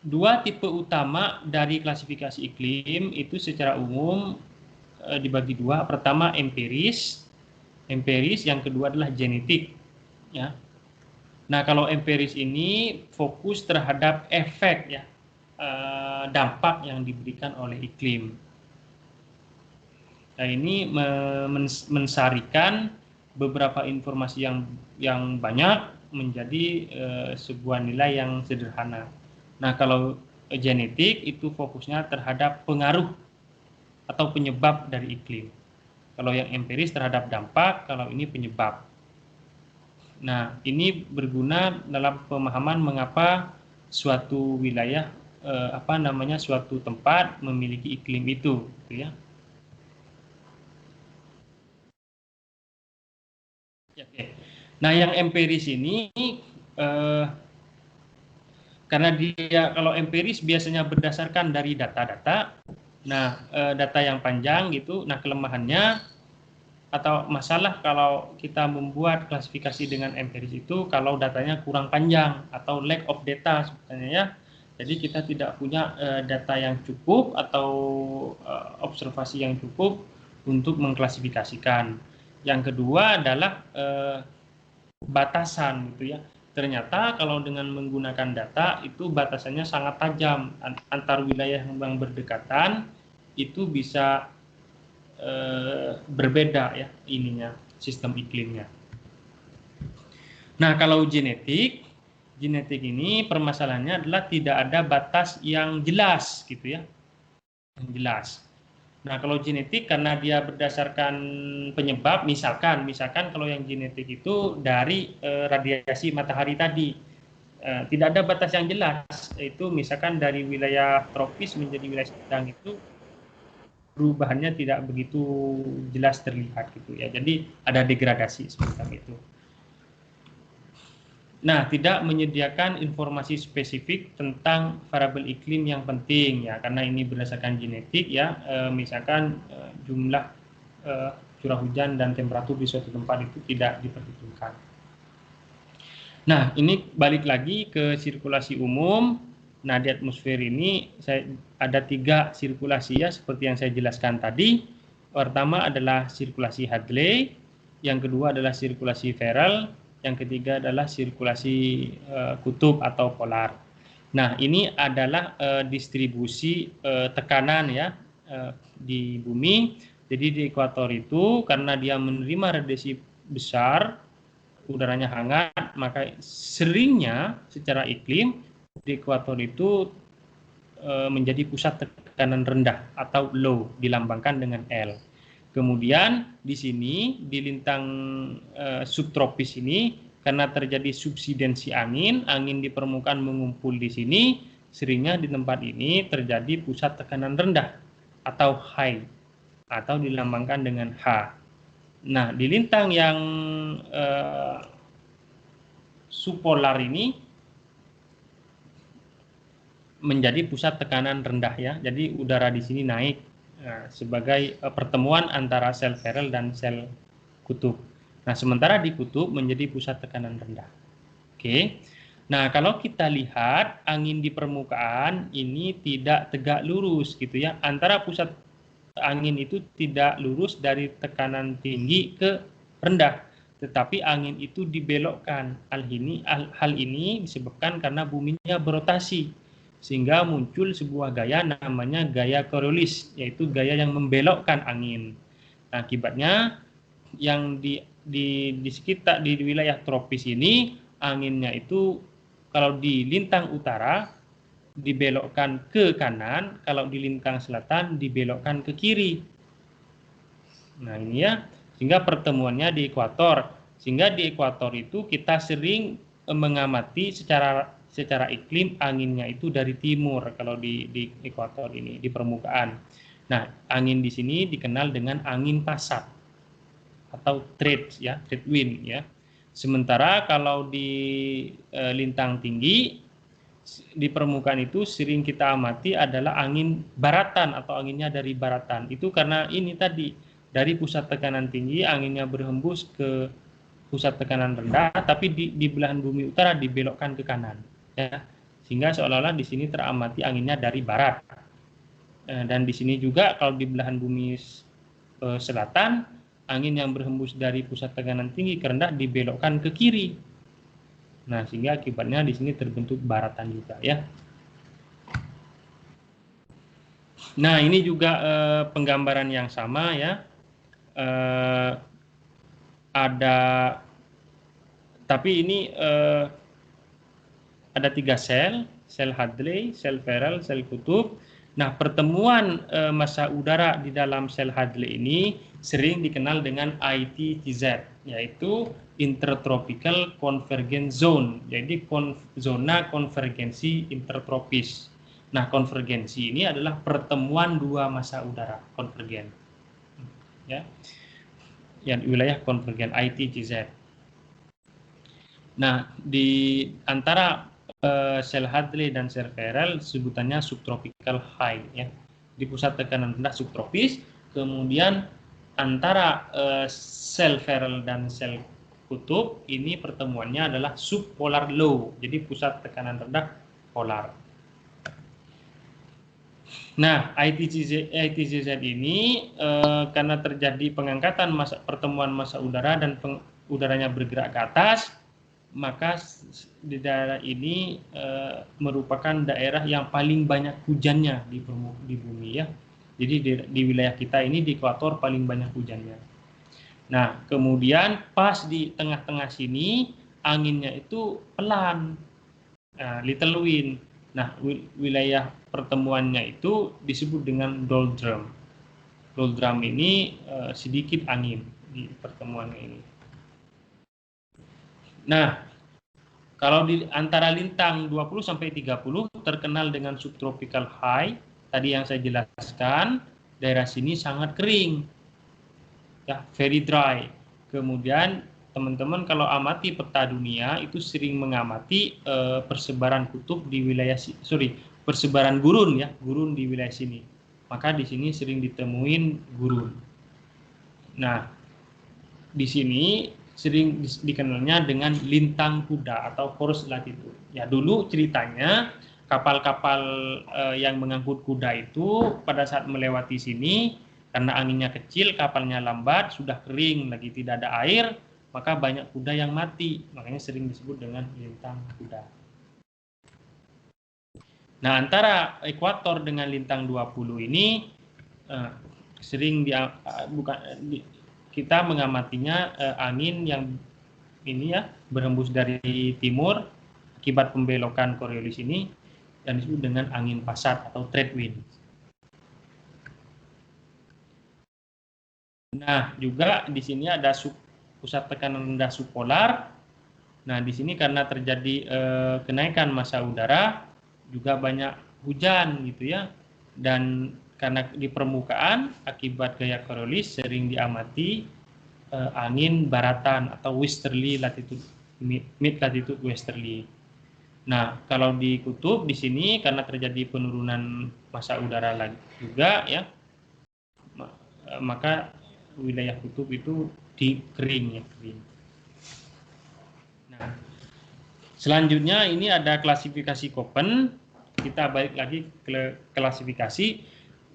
dua tipe utama dari klasifikasi iklim itu secara umum dibagi dua. Pertama empiris, yang kedua adalah genetik, ya. Nah, kalau empiris ini fokus terhadap efek, ya, dampak yang diberikan oleh iklim. Nah, ini mensarikan beberapa informasi yang banyak menjadi sebuah nilai yang sederhana. Nah, kalau genetik itu fokusnya terhadap pengaruh atau penyebab dari iklim. Kalau yang empiris terhadap dampak, kalau ini penyebab. Nah, ini berguna dalam pemahaman mengapa suatu wilayah, suatu tempat memiliki iklim itu, gitu ya. Oke. Nah, yang empiris ini karena dia kalau empiris biasanya berdasarkan dari data-data. Nah, data yang panjang gitu. Nah, kelemahannya atau masalah kalau kita membuat klasifikasi dengan empiris itu kalau datanya kurang panjang atau lack of data sebenarnya, ya. Jadi kita tidak punya data yang cukup atau observasi yang cukup untuk mengklasifikasikan. Yang kedua adalah batasan gitu ya. Ternyata kalau dengan menggunakan data itu batasannya sangat tajam, antar wilayah yang berdekatan itu bisa berbeda, ya, ininya sistem iklimnya. Nah, kalau genetik ini permasalahannya adalah tidak ada batas yang jelas gitu ya, yang jelas. Nah, kalau genetik karena dia berdasarkan penyebab, misalkan kalau yang genetik itu dari radiasi matahari tadi, tidak ada batas yang jelas. Itu misalkan dari wilayah tropis menjadi wilayah sedang itu perubahannya tidak begitu jelas terlihat gitu ya. Jadi ada degradasi seperti itu. Nah, tidak menyediakan informasi spesifik tentang variabel iklim yang penting ya, karena ini berdasarkan genetik ya. Misalkan jumlah curah hujan dan temperatur di suatu tempat itu tidak diperhitungkan. Nah, ini balik lagi ke sirkulasi umum. Nah, di atmosfer ini ada 3 sirkulasi ya, seperti yang saya jelaskan tadi. Pertama adalah sirkulasi Hadley, yang kedua adalah sirkulasi Ferrel, yang ketiga adalah sirkulasi kutub atau polar. Nah, ini adalah distribusi tekanan ya di bumi. Jadi di ekuator itu karena dia menerima radiasi besar, udaranya hangat, maka seringnya secara iklim di ekuator itu menjadi pusat tekanan rendah atau low, dilambangkan dengan L. Kemudian di sini di lintang subtropis ini karena terjadi subsidensi angin di permukaan mengumpul di sini, seringnya di tempat ini terjadi pusat tekanan rendah atau high atau dilambangkan dengan H. Nah, di lintang yang subpolar ini menjadi pusat tekanan rendah ya. Jadi udara di sini naik sebagai pertemuan antara sel Ferrel dan sel kutub. Nah, sementara di kutub menjadi pusat tekanan rendah. Oke. Nah, kalau kita lihat angin di permukaan ini tidak tegak lurus gitu ya. Antara pusat angin itu tidak lurus dari tekanan tinggi ke rendah, tetapi angin itu dibelokkan. Hal ini disebabkan karena buminya berotasi, sehingga muncul sebuah gaya namanya gaya Coriolis, yaitu gaya yang membelokkan angin. Nah, akibatnya yang di sekitar di wilayah tropis ini anginnya itu kalau di lintang utara dibelokkan ke kanan, kalau di lintang selatan dibelokkan ke kiri. Nah, ini ya, sehingga pertemuannya di ekuator. Sehingga di ekuator itu kita sering mengamati secara iklim anginnya itu dari timur kalau di ekuator ini, di permukaan. Nah, angin di sini dikenal dengan angin pasat atau trade wind ya. Sementara kalau di lintang tinggi di permukaan itu sering kita amati adalah angin baratan atau anginnya dari baratan. Itu karena ini tadi dari pusat tekanan tinggi anginnya berhembus ke pusat tekanan rendah, tapi di belahan bumi utara dibelokkan ke kanan, ya, sehingga seolah-olah di sini teramati anginnya dari barat. Dan di sini juga kalau di belahan bumi selatan, angin yang berhembus dari pusat tekanan tinggi ke rendah dibelokkan ke kiri. Nah, sehingga akibatnya di sini terbentuk baratan juga, ya. Nah, ini juga penggambaran yang sama, ya. Ada, tapi ini ada 3 sel Hadley, sel Ferrel, sel kutub. Nah, pertemuan massa udara di dalam sel Hadley ini sering dikenal dengan ITTZ, yaitu Intertropical Convergence Zone, jadi zona konvergensi intertropis. Nah, konvergensi ini adalah pertemuan dua massa udara konvergen, ya, yang wilayah konvergen ITTZ. Nah, di antara sel Hadley dan sel Ferrel sebutannya subtropical high, ya, di pusat tekanan rendah subtropis. Kemudian antara sel Ferrel dan sel kutub ini pertemuannya adalah subpolar low, jadi pusat tekanan rendah polar. Nah, ITTZ ini karena terjadi pengangkatan pertemuan massa udara dan udaranya bergerak ke atas, maka di daerah ini merupakan daerah yang paling banyak hujannya di bumi, ya. Jadi di wilayah kita ini di ekuator paling banyak hujannya. Nah, kemudian pas di tengah-tengah sini anginnya itu pelan, little wind. Nah, wilayah pertemuannya itu disebut dengan doldrum. Doldrum ini sedikit angin di pertemuan ini. Nah, kalau di antara lintang 20 sampai 30 terkenal dengan subtropical high, tadi yang saya jelaskan, daerah sini sangat kering, ya, very dry. Kemudian teman-teman kalau amati peta dunia itu sering mengamati persebaran kutub di wilayah persebaran gurun, ya, gurun di wilayah sini. Maka di sini sering ditemuin gurun. Nah, di sini sering dikenalnya dengan lintang kuda atau horse latitude. Ya, dulu ceritanya kapal-kapal yang mengangkut kuda itu pada saat melewati sini, karena anginnya kecil, kapalnya lambat, sudah kering, lagi tidak ada air, maka banyak kuda yang mati. Makanya sering disebut dengan lintang kuda. Nah, antara ekuator dengan lintang 20 ini sering kita mengamatinya angin yang ini, ya, berhembus dari timur akibat pembelokan Coriolis ini, dan disebut dengan angin pasat atau trade wind. Nah, juga di sini ada pusat tekanan rendah subpolar. Nah, di sini karena terjadi kenaikan massa udara, juga banyak hujan gitu, ya. Dan karena di permukaan akibat gaya Coriolis sering diamati angin baratan atau westerly latitude, mid latitude westerly. Nah, kalau di kutub di sini karena terjadi penurunan massa udara lagi juga, ya, maka wilayah kutub itu kering ya, kering. Nah, selanjutnya ini ada klasifikasi Köppen. Kita balik lagi ke klasifikasi.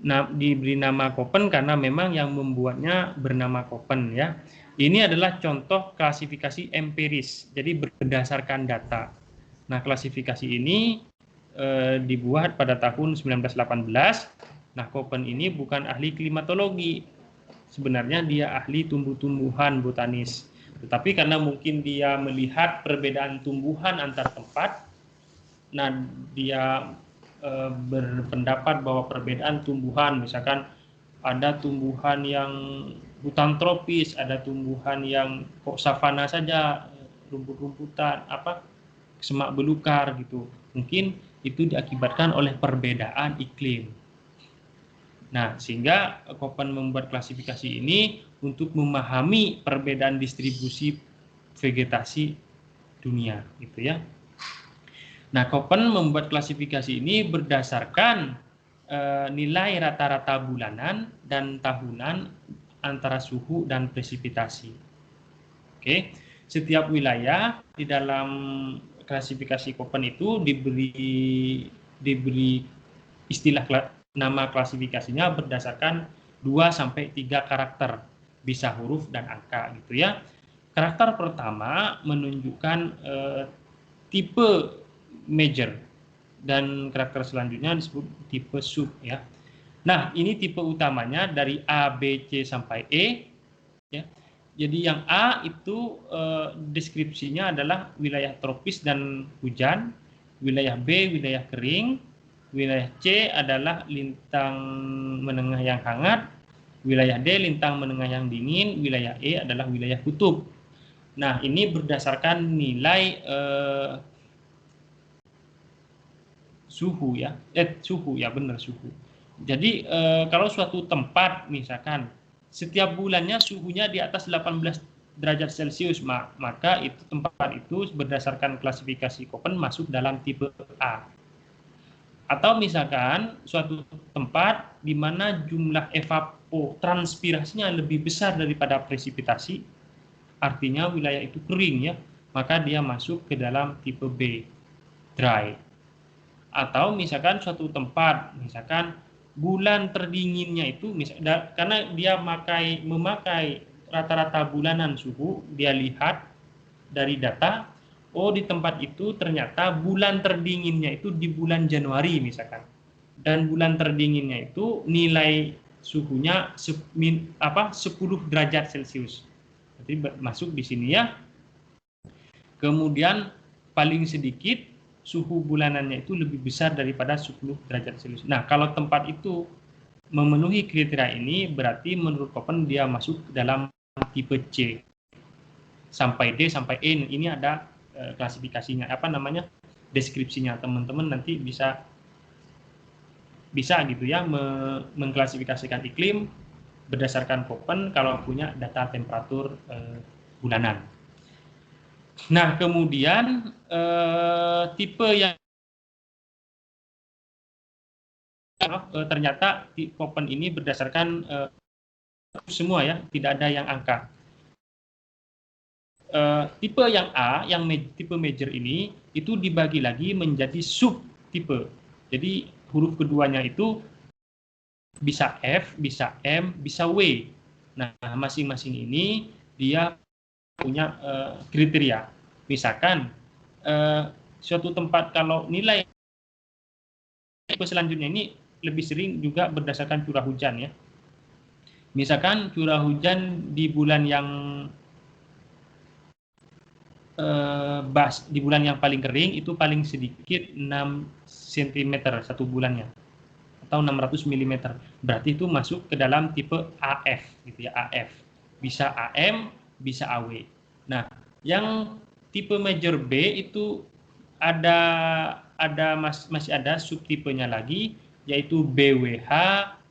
Nah, diberi nama Köppen karena memang yang membuatnya bernama Köppen ya. Ini adalah contoh klasifikasi empiris, jadi berdasarkan data. Nah, klasifikasi ini dibuat pada tahun 1918. Nah, Köppen ini bukan ahli klimatologi. Sebenarnya dia ahli tumbuh-tumbuhan botanis. Tetapi karena mungkin dia melihat perbedaan tumbuhan antar tempat, nah dia berpendapat bahwa perbedaan tumbuhan, misalkan ada tumbuhan yang hutan tropis, ada tumbuhan yang kok savana saja, rumput-rumputan, semak belukar gitu. Mungkin itu diakibatkan oleh perbedaan iklim. Nah, sehingga Köppen membuat klasifikasi ini untuk memahami perbedaan distribusi vegetasi dunia, gitu ya. Nah, Köppen membuat klasifikasi ini berdasarkan nilai rata-rata bulanan dan tahunan antara suhu dan presipitasi. Oke, setiap wilayah di dalam klasifikasi Köppen itu diberi istilah nama klasifikasinya berdasarkan 2-3 karakter, bisa huruf dan angka gitu ya. Karakter pertama menunjukkan tipe major dan karakter selanjutnya disebut tipe sub ya. Nah, ini tipe utamanya dari A, B, C sampai E ya. Jadi yang A itu deskripsinya adalah wilayah tropis dan hujan, wilayah B wilayah kering, wilayah C adalah lintang menengah yang hangat, wilayah D lintang menengah yang dingin, wilayah E adalah wilayah kutub. Nah, ini berdasarkan nilai suhu ya, benar suhu. Jadi kalau suatu tempat misalkan setiap bulannya suhunya di atas 18 derajat Celcius, maka itu tempat itu berdasarkan klasifikasi Köppen masuk dalam tipe A. Atau misalkan suatu tempat di mana jumlah evapotranspirasinya lebih besar daripada presipitasi, artinya wilayah itu kering ya, maka dia masuk ke dalam tipe B, dry. Atau misalkan suatu tempat, misalkan bulan terdinginnya itu karena dia memakai rata-rata bulanan suhu, dia lihat dari data, oh di tempat itu ternyata bulan terdinginnya itu di bulan Januari misalkan, dan bulan terdinginnya itu nilai suhunya 10 derajat Celcius. Jadi masuk di sini ya. Kemudian paling sedikit suhu bulanannya itu lebih besar daripada 10 derajat Celcius. Nah, kalau tempat itu memenuhi kriteria ini, berarti menurut Köppen dia masuk dalam tipe C. Sampai D, sampai E, ini ada klasifikasinya, deskripsinya. Teman-teman nanti bisa gitu ya, mengklasifikasikan iklim berdasarkan Köppen kalau punya data temperatur bulanan. Nah, kemudian tipe yang ternyata Köppen ini berdasarkan semua ya, tidak ada yang angka. Tipe yang A, yang tipe major ini, itu dibagi lagi menjadi sub tipe. Jadi huruf keduanya itu bisa F, bisa M, bisa W. Nah, masing-masing ini dia punya kriteria. Misalkan suatu tempat kalau nilai tipe selanjutnya ini lebih sering juga berdasarkan curah hujan ya. Misalkan curah hujan di bulan yang di bulan yang paling kering itu paling sedikit 6 cm satu bulannya atau 600 mm. Berarti itu masuk ke dalam tipe AF gitu ya, AF. Bisa AM, bisa AW. Nah, yang tipe major B itu masih ada subtipenya lagi, yaitu BWH,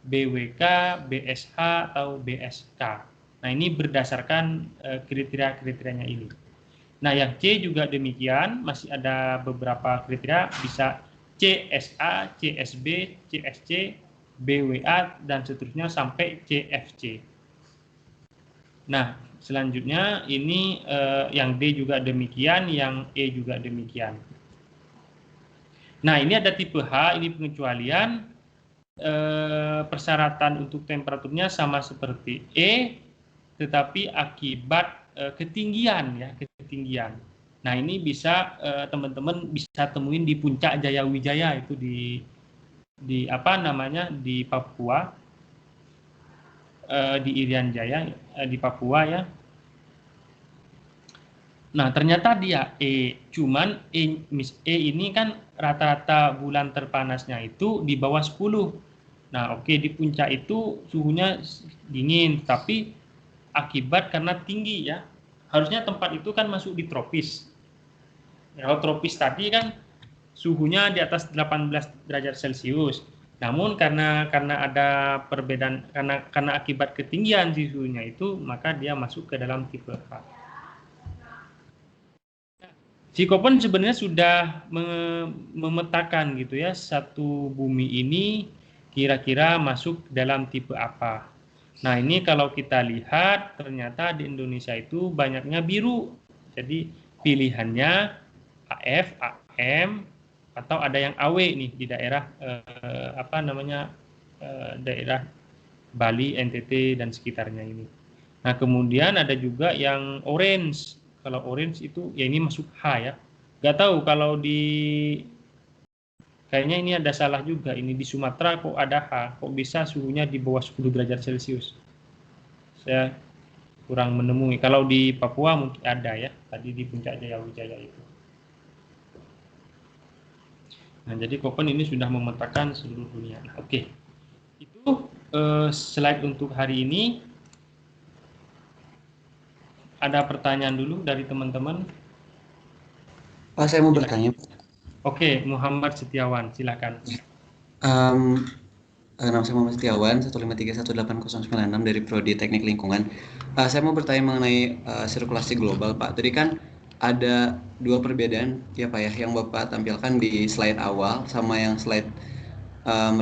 BWK, BSH atau BSK. Nah, ini berdasarkan kriteria-kriterianya ini. Nah, yang C juga demikian, masih ada beberapa kriteria, bisa CSA, CSB, CSC, BWA, dan seterusnya sampai CFC. Nah, selanjutnya ini yang D juga demikian, yang E juga demikian. Nah, ini ada tipe H, ini pengecualian. Persyaratan untuk temperaturnya sama seperti E, tetapi akibat ketinggian ya, ketinggian. Nah, ini bisa teman-teman bisa temuin di Puncak Jayawijaya, itu di apa namanya, di Papua, di Irian Jaya, di Papua ya. Nah, ternyata dia E, cuman E ini kan rata-rata bulan terpanasnya itu di bawah 10. Nah, oke, di puncak itu suhunya dingin, tapi akibat karena tinggi ya. Harusnya tempat itu kan masuk di tropis. Kalau tropis tadi kan suhunya di atas 18 derajat Celcius. Namun karena ada perbedaan, karena akibat ketinggian suhunya itu, maka dia masuk ke dalam tipe H. Si Koppen sebenarnya sudah memetakan gitu ya, satu bumi ini kira-kira masuk dalam tipe apa. Nah, ini kalau kita lihat ternyata di Indonesia itu banyaknya biru. Jadi pilihannya AF, AM, atau ada yang AW nih di daerah apa namanya, daerah Bali, NTT dan sekitarnya ini. Nah, kemudian ada juga yang orange. Kalau orange itu ya ini masuk H ya. Gak tahu kalau di, kayaknya ini ada salah juga. Ini di Sumatera kok ada H, kok bisa suhunya di bawah 10 derajat Celcius. Saya kurang menemui. Kalau di Papua mungkin ada ya, tadi di Puncak Jayawijaya itu. Nah, jadi Koppen ini sudah memetakan seluruh dunia. Nah, oke. Itu slide untuk hari ini. Ada pertanyaan dulu dari teman-teman? Saya mau bertanya. Oke, Muhammad Setiawan, silakan. Nama saya Muhammad Setiawan, 1531809 dari Prodi Teknik Lingkungan. Saya mau bertanya mengenai sirkulasi global, Pak. Tadi kan ada dua perbedaan ya Pak ya, yang Bapak tampilkan di slide awal sama yang slide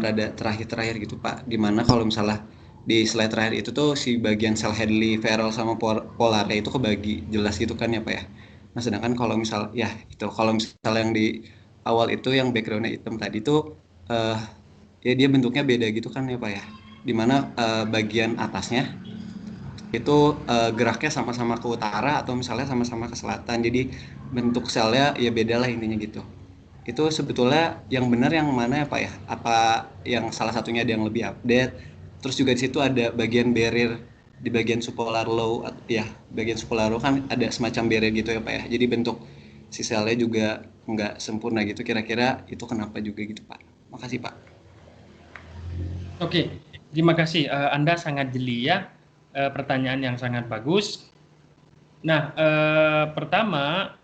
rada terakhir gitu Pak. Dimana kalau misalnya di slide terakhir itu tuh si bagian sel Hadley, Farrell sama polarnya itu kebagi jelas gitu kan ya Pak ya. Nah, sedangkan kalau misal ya itu kalau misalnya yang di awal itu yang backgroundnya hitam tadi tuh ya dia bentuknya beda gitu kan ya Pak ya. Dimana bagian atasnya itu geraknya sama-sama ke utara atau misalnya sama-sama ke selatan. Jadi bentuk selnya ya beda lah intinya gitu. Itu sebetulnya yang benar yang mana ya Pak ya? Apa yang salah satunya ada yang lebih update? Terus juga di situ ada bagian barrier di bagian subpolar low ya, bagian subpolar low kan ada semacam barrier gitu ya Pak ya. Jadi bentuk si selnya juga nggak sempurna gitu. Kira-kira itu kenapa juga gitu Pak? Makasih Pak. Oke, terima kasih. Anda sangat jeli ya. Pertanyaan yang sangat bagus. Nah, pertama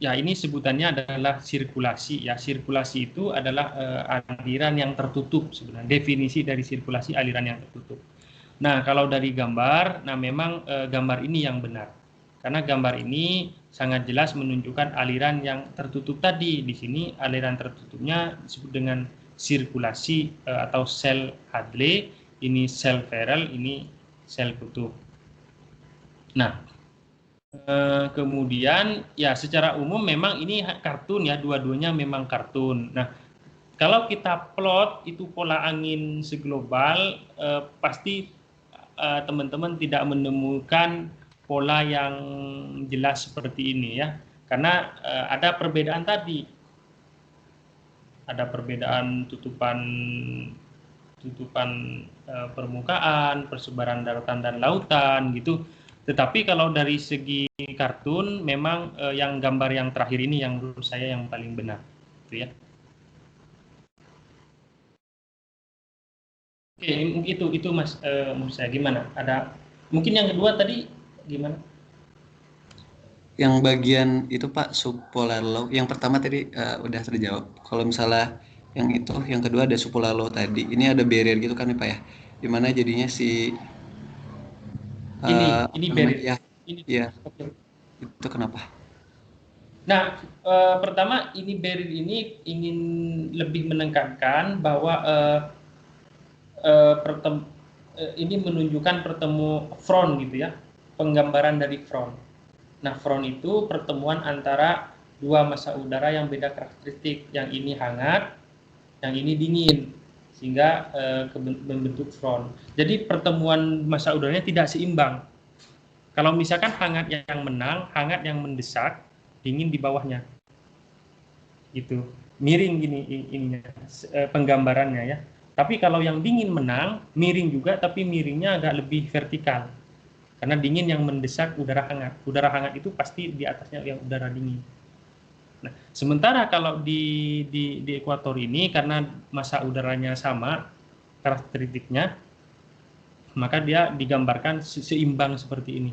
ya ini sebutannya adalah sirkulasi ya. Sirkulasi itu adalah aliran yang tertutup sebenarnya. Definisi dari sirkulasi aliran yang tertutup. Nah, kalau dari gambar, nah memang gambar ini yang benar. Karena gambar ini sangat jelas menunjukkan aliran yang tertutup tadi. Di sini aliran tertutupnya disebut dengan sirkulasi atau sel Hadley, ini sel Farrell, ini sel kutub. Nah, kemudian ya secara umum memang ini kartun ya, dua-duanya memang kartun. Nah, kalau kita plot itu pola angin seglobal, pasti teman-teman tidak menemukan pola yang jelas seperti ini ya, karena ada perbedaan tadi, ada perbedaan tutupan permukaan, persebaran daratan dan lautan gitu. Tetapi kalau dari segi kartun memang yang gambar yang terakhir ini yang menurut saya yang paling benar, gitu ya. Oke, itu Mas, menurut saya gimana? Ada mungkin yang kedua tadi gimana? Yang bagian itu Pak subpolar low, yang pertama tadi udah terjawab. Kalau misalnya yang itu, yang kedua ada subpolar low tadi. Ini ada barrier gitu kan ya Pak ya? Dimana jadinya si ini barrier. ya, Ini. ya. Okay. Itu kenapa? Nah, pertama ini Beryl ini ingin lebih menekankan bahwa ini menunjukkan front gitu ya, penggambaran dari front. Nah, front itu pertemuan antara dua massa udara yang beda karakteristik, yang ini hangat, yang ini dingin, sehingga membentuk front. Jadi pertemuan massa udaranya tidak seimbang. Kalau misalkan hangat yang menang, hangat yang mendesak, dingin di bawahnya, gitu. Miring gini ininya, penggambarannya ya. Tapi kalau yang dingin menang, miring juga, tapi miringnya agak lebih vertikal. Karena dingin yang mendesak udara hangat. Udara hangat itu pasti di atasnya yang udara dingin. Nah, sementara kalau di ekuator ini, karena massa udaranya sama karakteristiknya, maka dia digambarkan seimbang seperti ini.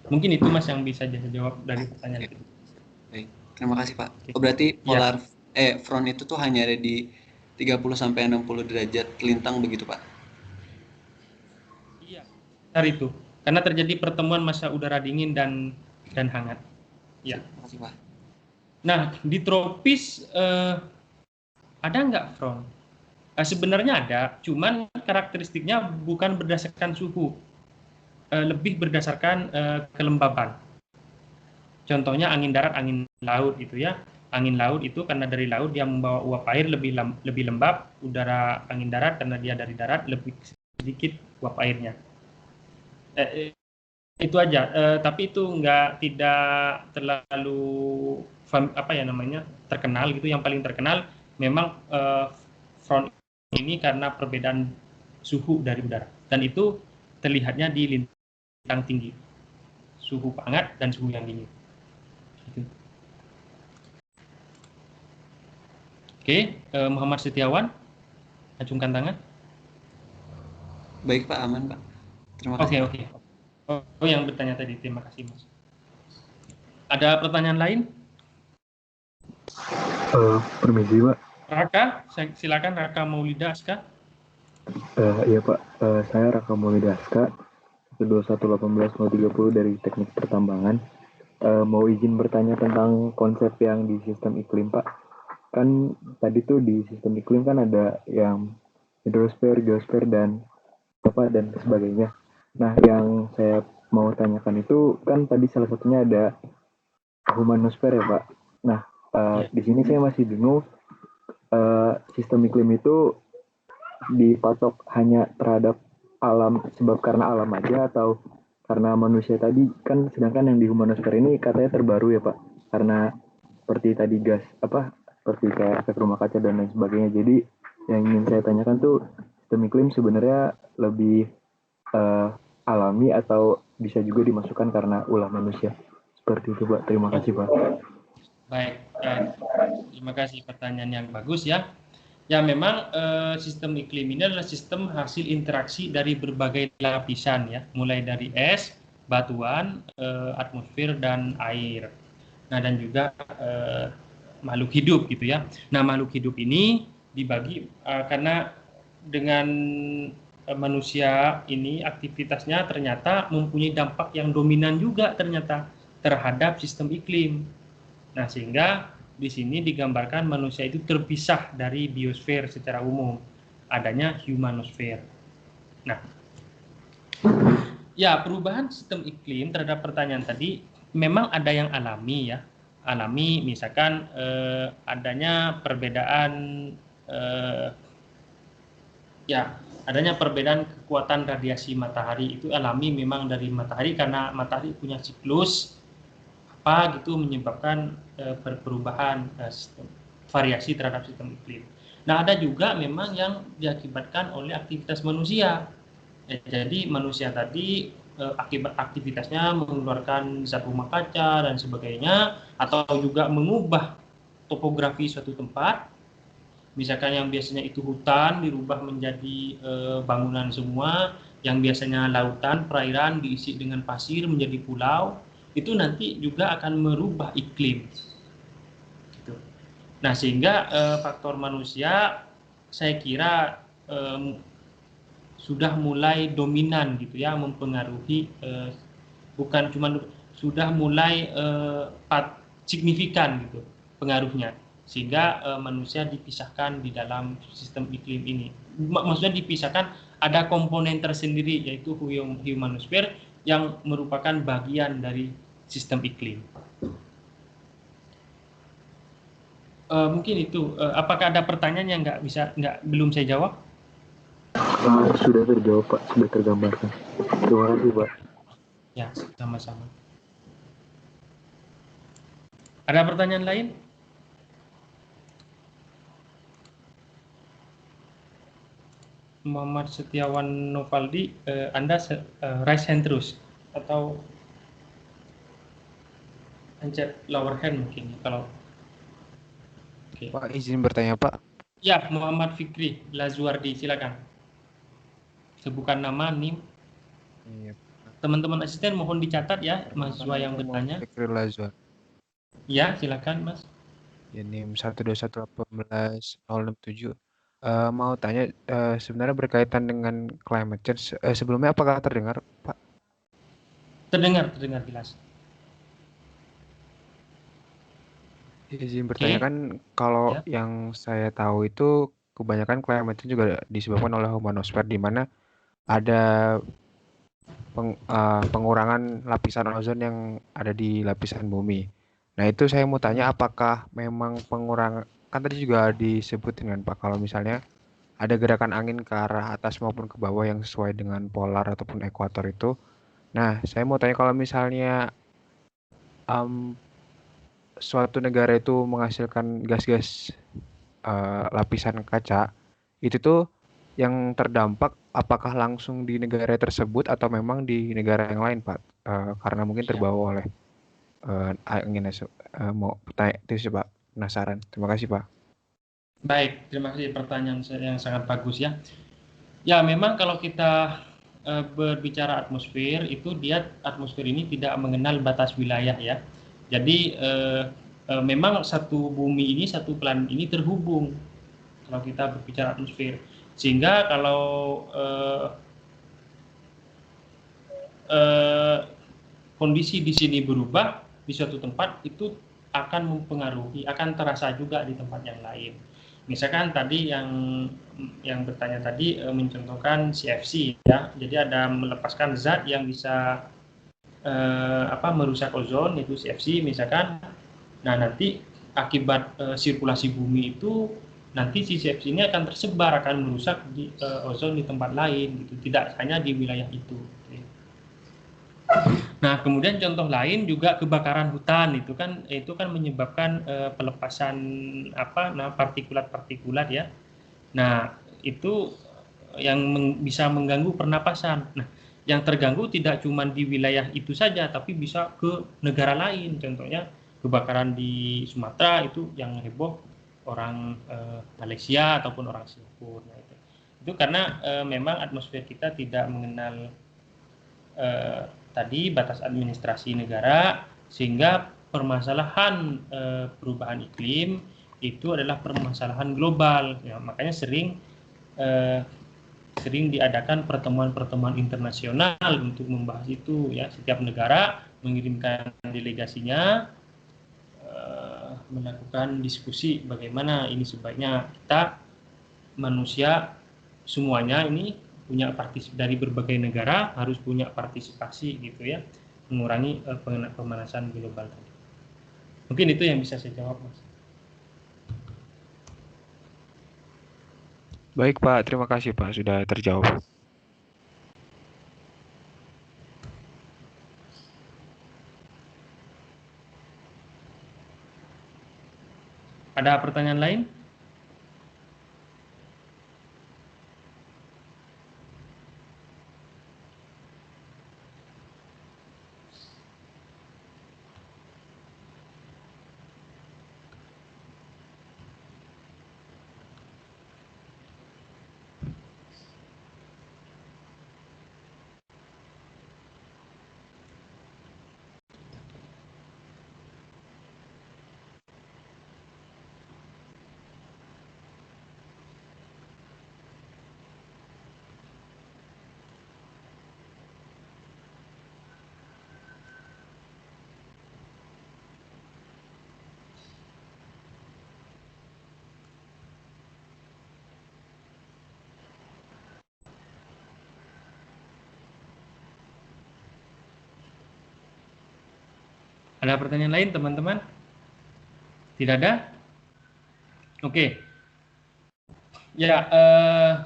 Mungkin itu Mas yang bisa jawab dari pertanyaan itu. Baik, terima kasih Pak. Oh, berarti polar front itu tuh hanya ada di 30 sampai 60 derajat lintang begitu Pak? Iya, benar itu. Karena terjadi pertemuan massa udara dingin dan hangat. Ya. Terima kasih Pak. Nah, di tropis ada nggak front? Sebenarnya ada, cuman karakteristiknya bukan berdasarkan suhu, lebih berdasarkan kelembaban. Contohnya angin darat, angin laut itu ya. Angin laut itu karena dari laut dia membawa uap air lebih lembab, udara angin darat karena dia dari darat lebih sedikit uap airnya. Itu aja. Tapi itu tidak terlalu terkenal gitu. Yang paling terkenal memang front ini karena perbedaan suhu dari udara, dan itu terlihatnya di lintang tinggi, suhu hangat dan suhu yang dingin. Oke, Muhammad Setiawan, acungkan tangan. Baik Pak, aman Pak. Terima kasih. Oke. Oh, yang bertanya tadi, terima kasih Mas. Ada pertanyaan lain? Permisi Pak. Raka, silakan Raka Maulida Aska. Iya Pak, saya Raka Maulida Aska, 2118-030 dari Teknik Pertambangan. Mau izin bertanya tentang konsep yang di sistem iklim Pak. Kan tadi tuh di sistem iklim kan ada yang hidrosfer, geosfer, dan sebagainya. Nah, yang saya mau tanyakan itu kan tadi salah satunya ada humanosfer ya Pak. Nah, di sini saya masih bingung, sistem iklim itu dipatok hanya terhadap alam, sebab karena alam aja, atau karena manusia tadi kan, sedangkan yang di humanosfer ini katanya terbaru ya Pak, karena seperti tadi gas seperti kayak efek rumah kaca dan lain sebagainya. Jadi yang ingin saya tanyakan tuh, sistem iklim sebenarnya lebih alami atau bisa juga dimasukkan karena ulah manusia, seperti itu Pak. Terima kasih Pak. Baik, terima kasih, pertanyaan yang bagus ya. Ya, memang sistem iklim ini adalah sistem hasil interaksi dari berbagai lapisan ya, mulai dari es, batuan, atmosfer, dan air. Nah, dan juga makhluk hidup gitu ya. Nah, makhluk hidup ini dibagi karena dengan manusia ini aktivitasnya ternyata mempunyai dampak yang dominan juga ternyata terhadap sistem iklim. Nah, sehingga di sini digambarkan manusia itu terpisah dari biosfer secara umum, adanya humanosfer. Nah, ya, perubahan sistem iklim terhadap pertanyaan tadi memang ada yang alami ya. Alami misalkan adanya perbedaan adanya perbedaan kekuatan radiasi matahari, itu alami memang dari matahari, karena matahari punya siklus gitu menyebabkan perubahan variasi terhadap sistem iklim. Nah, ada juga memang yang diakibatkan oleh aktivitas manusia. Jadi manusia tadi akibat aktivitasnya mengeluarkan zat rumah kaca dan sebagainya, atau juga mengubah topografi suatu tempat. Misalkan yang biasanya itu hutan dirubah menjadi bangunan semua, yang biasanya lautan, perairan diisi dengan pasir menjadi pulau, itu nanti juga akan merubah iklim. Gitu. Nah, sehingga faktor manusia saya kira sudah mulai dominan gitu ya, mempengaruhi bukan cuma sudah mulai signifikan gitu pengaruhnya, sehingga manusia dipisahkan di dalam sistem iklim ini. Maksudnya dipisahkan, ada komponen tersendiri yaitu humanosfer yang merupakan bagian dari sistem iklim. Mungkin itu. Apakah ada pertanyaan yang belum saya jawab? Sudah terjawab Pak, sudah tergambarkan. Terima kasih Pak. Ya, sama-sama. Ada pertanyaan lain? Muhammad Setiawan Novaldi, Anda raise hand terus atau pencet lower hand mungkin kalau. Oke. Pak, izin bertanya Pak. Ya, Muhammad Fikri Lazuardi, silakan. Sebutkan nama, NIM. Iya. Teman-teman asisten mohon dicatat ya mahasiswa yang bertanya. Fikri Lazwar. Ya, silakan Mas. Ya, NIM 12118-067. Mau tanya, sebenarnya berkaitan dengan climate change. Sebelumnya apakah terdengar, Pak? Terdengar jelas. Izin bertanya, kan kalau yang saya tahu itu kebanyakan climate change juga disebabkan oleh humanosfer, di mana ada pengurangan lapisan ozon yang ada di lapisan bumi. Nah, itu saya mau tanya, apakah memang pengurangan, kan tadi juga disebutkan kan Pak, kalau misalnya ada gerakan angin ke arah atas maupun ke bawah yang sesuai dengan polar ataupun ekuator itu. Nah, saya mau tanya, kalau misalnya suatu negara itu menghasilkan gas-gas lapisan kaca, itu tuh yang terdampak apakah langsung di negara tersebut atau memang di negara yang lain, Pak? Karena mungkin terbawa oleh angin. Mau tanya itu sih, Pak. Penasaran. Terima kasih, Pak. Baik, terima kasih, pertanyaan yang sangat bagus ya. Ya, memang kalau kita berbicara atmosfer, itu atmosfer ini tidak mengenal batas wilayah ya. Jadi memang satu bumi ini, satu planet ini terhubung kalau kita berbicara atmosfer. Sehingga kalau kondisi di sini berubah di suatu tempat, itu akan mempengaruhi, akan terasa juga di tempat yang lain. Misalkan tadi yang bertanya tadi mencontohkan CFC ya, jadi ada melepaskan zat yang bisa merusak ozon, yaitu CFC misalkan. Nah, nanti akibat sirkulasi bumi itu, nanti si CFC ini akan tersebar, akan merusak ozon di tempat lain gitu, tidak hanya di wilayah itu. Nah, kemudian contoh lain juga kebakaran hutan, itu kan menyebabkan pelepasan partikulat-partikulat ya. Nah, itu yang bisa mengganggu pernapasan. Nah, yang terganggu tidak cuma di wilayah itu saja, tapi bisa ke negara lain. Contohnya kebakaran di Sumatera itu yang heboh orang Malaysia ataupun orang Singapura. Nah, itu karena memang atmosfer kita tidak mengenal tadi batas administrasi negara, sehingga permasalahan perubahan iklim itu adalah permasalahan global ya. Makanya sering diadakan pertemuan-pertemuan internasional untuk membahas itu ya. Setiap negara mengirimkan delegasinya melakukan diskusi bagaimana ini sebaiknya kita manusia semuanya ini punya dari berbagai negara harus punya partisipasi gitu ya, mengurangi pemanasan global tadi. Mungkin itu yang bisa saya jawab, Mas. Baik, Pak. Terima kasih, Pak, sudah terjawab. Ada pertanyaan lain? Ada pertanyaan lain teman-teman? Tidak ada? Oke. Ya,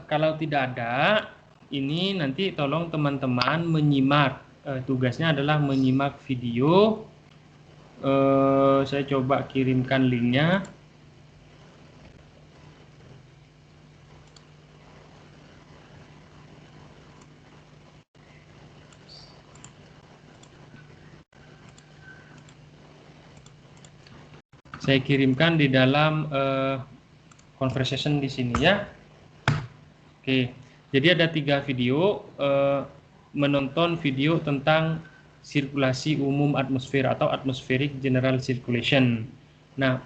kalau tidak ada, ini nanti tolong teman-teman menyimak. Tugasnya adalah menyimak video. Saya coba kirimkan linknya. Saya kirimkan di dalam conversation di sini ya. Oke, jadi ada 3 video. Menonton video tentang sirkulasi umum atmosfer atau atmospheric general circulation. Nah,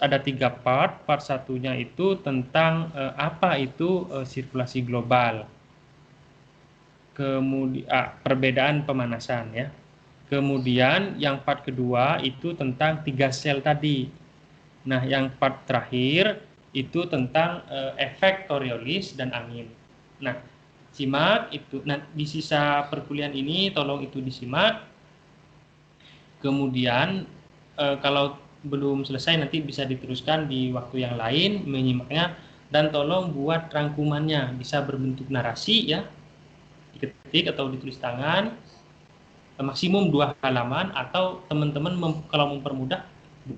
ada 3 part. Part satunya itu tentang apa itu sirkulasi global. Kemudian perbedaan pemanasan ya. Kemudian yang part kedua itu tentang 3 sel tadi. Nah, yang part terakhir itu tentang efek Coriolis dan angin. Nah, simak itu. Nah, di sisa perkuliahan ini tolong itu disimak. Kemudian kalau belum selesai nanti bisa diteruskan di waktu yang lain menyimaknya, dan tolong buat rangkumannya, bisa berbentuk narasi ya. Diketik atau ditulis tangan. Maksimum 2 halaman, atau teman-teman kalau mempermudah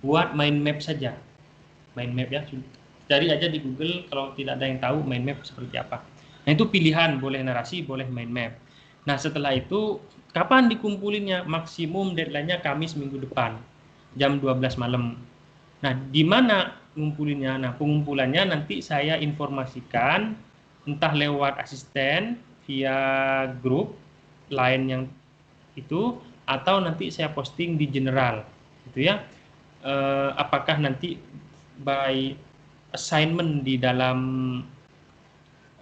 buat mind map saja. Mind map ya, cari aja di Google kalau tidak ada yang tahu mind map seperti apa. Nah, itu pilihan, boleh narasi, boleh mind map. Nah, setelah itu kapan dikumpulinnya? Maksimum deadline-nya Kamis minggu depan jam 12 malam. Nah, di mana ngumpulinnya? Nah, pengumpulannya nanti saya informasikan entah lewat asisten via grup lain yang itu, atau nanti saya posting di general gitu ya. Apakah nanti by assignment di dalam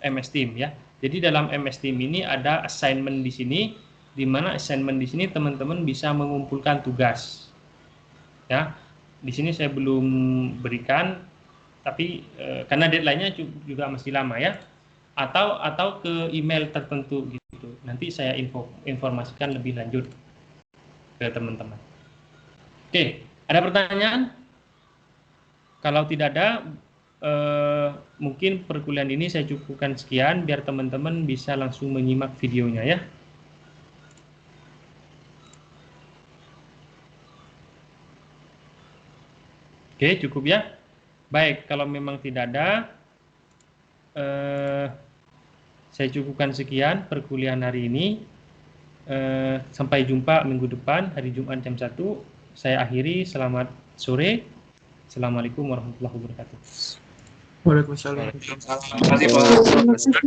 MS Team ya. Jadi dalam MS Team ini ada assignment di sini, di mana assignment di sini teman-teman bisa mengumpulkan tugas ya. Di sini saya belum berikan, tapi karena deadline-nya juga masih lama ya, atau ke email tertentu gitu. Nanti saya informasikan lebih lanjut ke teman-teman. Oke, ada pertanyaan? Kalau tidak ada, mungkin perkuliahan ini saya cukupkan sekian biar teman-teman bisa langsung menyimak videonya ya. Oke, cukup ya. Baik, kalau memang tidak ada, saya cukupkan sekian perkuliahan hari ini. Sampai jumpa minggu depan, hari Jumat jam 1. Saya akhiri, selamat sore. Assalamualaikum warahmatullahi wabarakatuh. Waalaikumsalam. Terima kasih, Pak.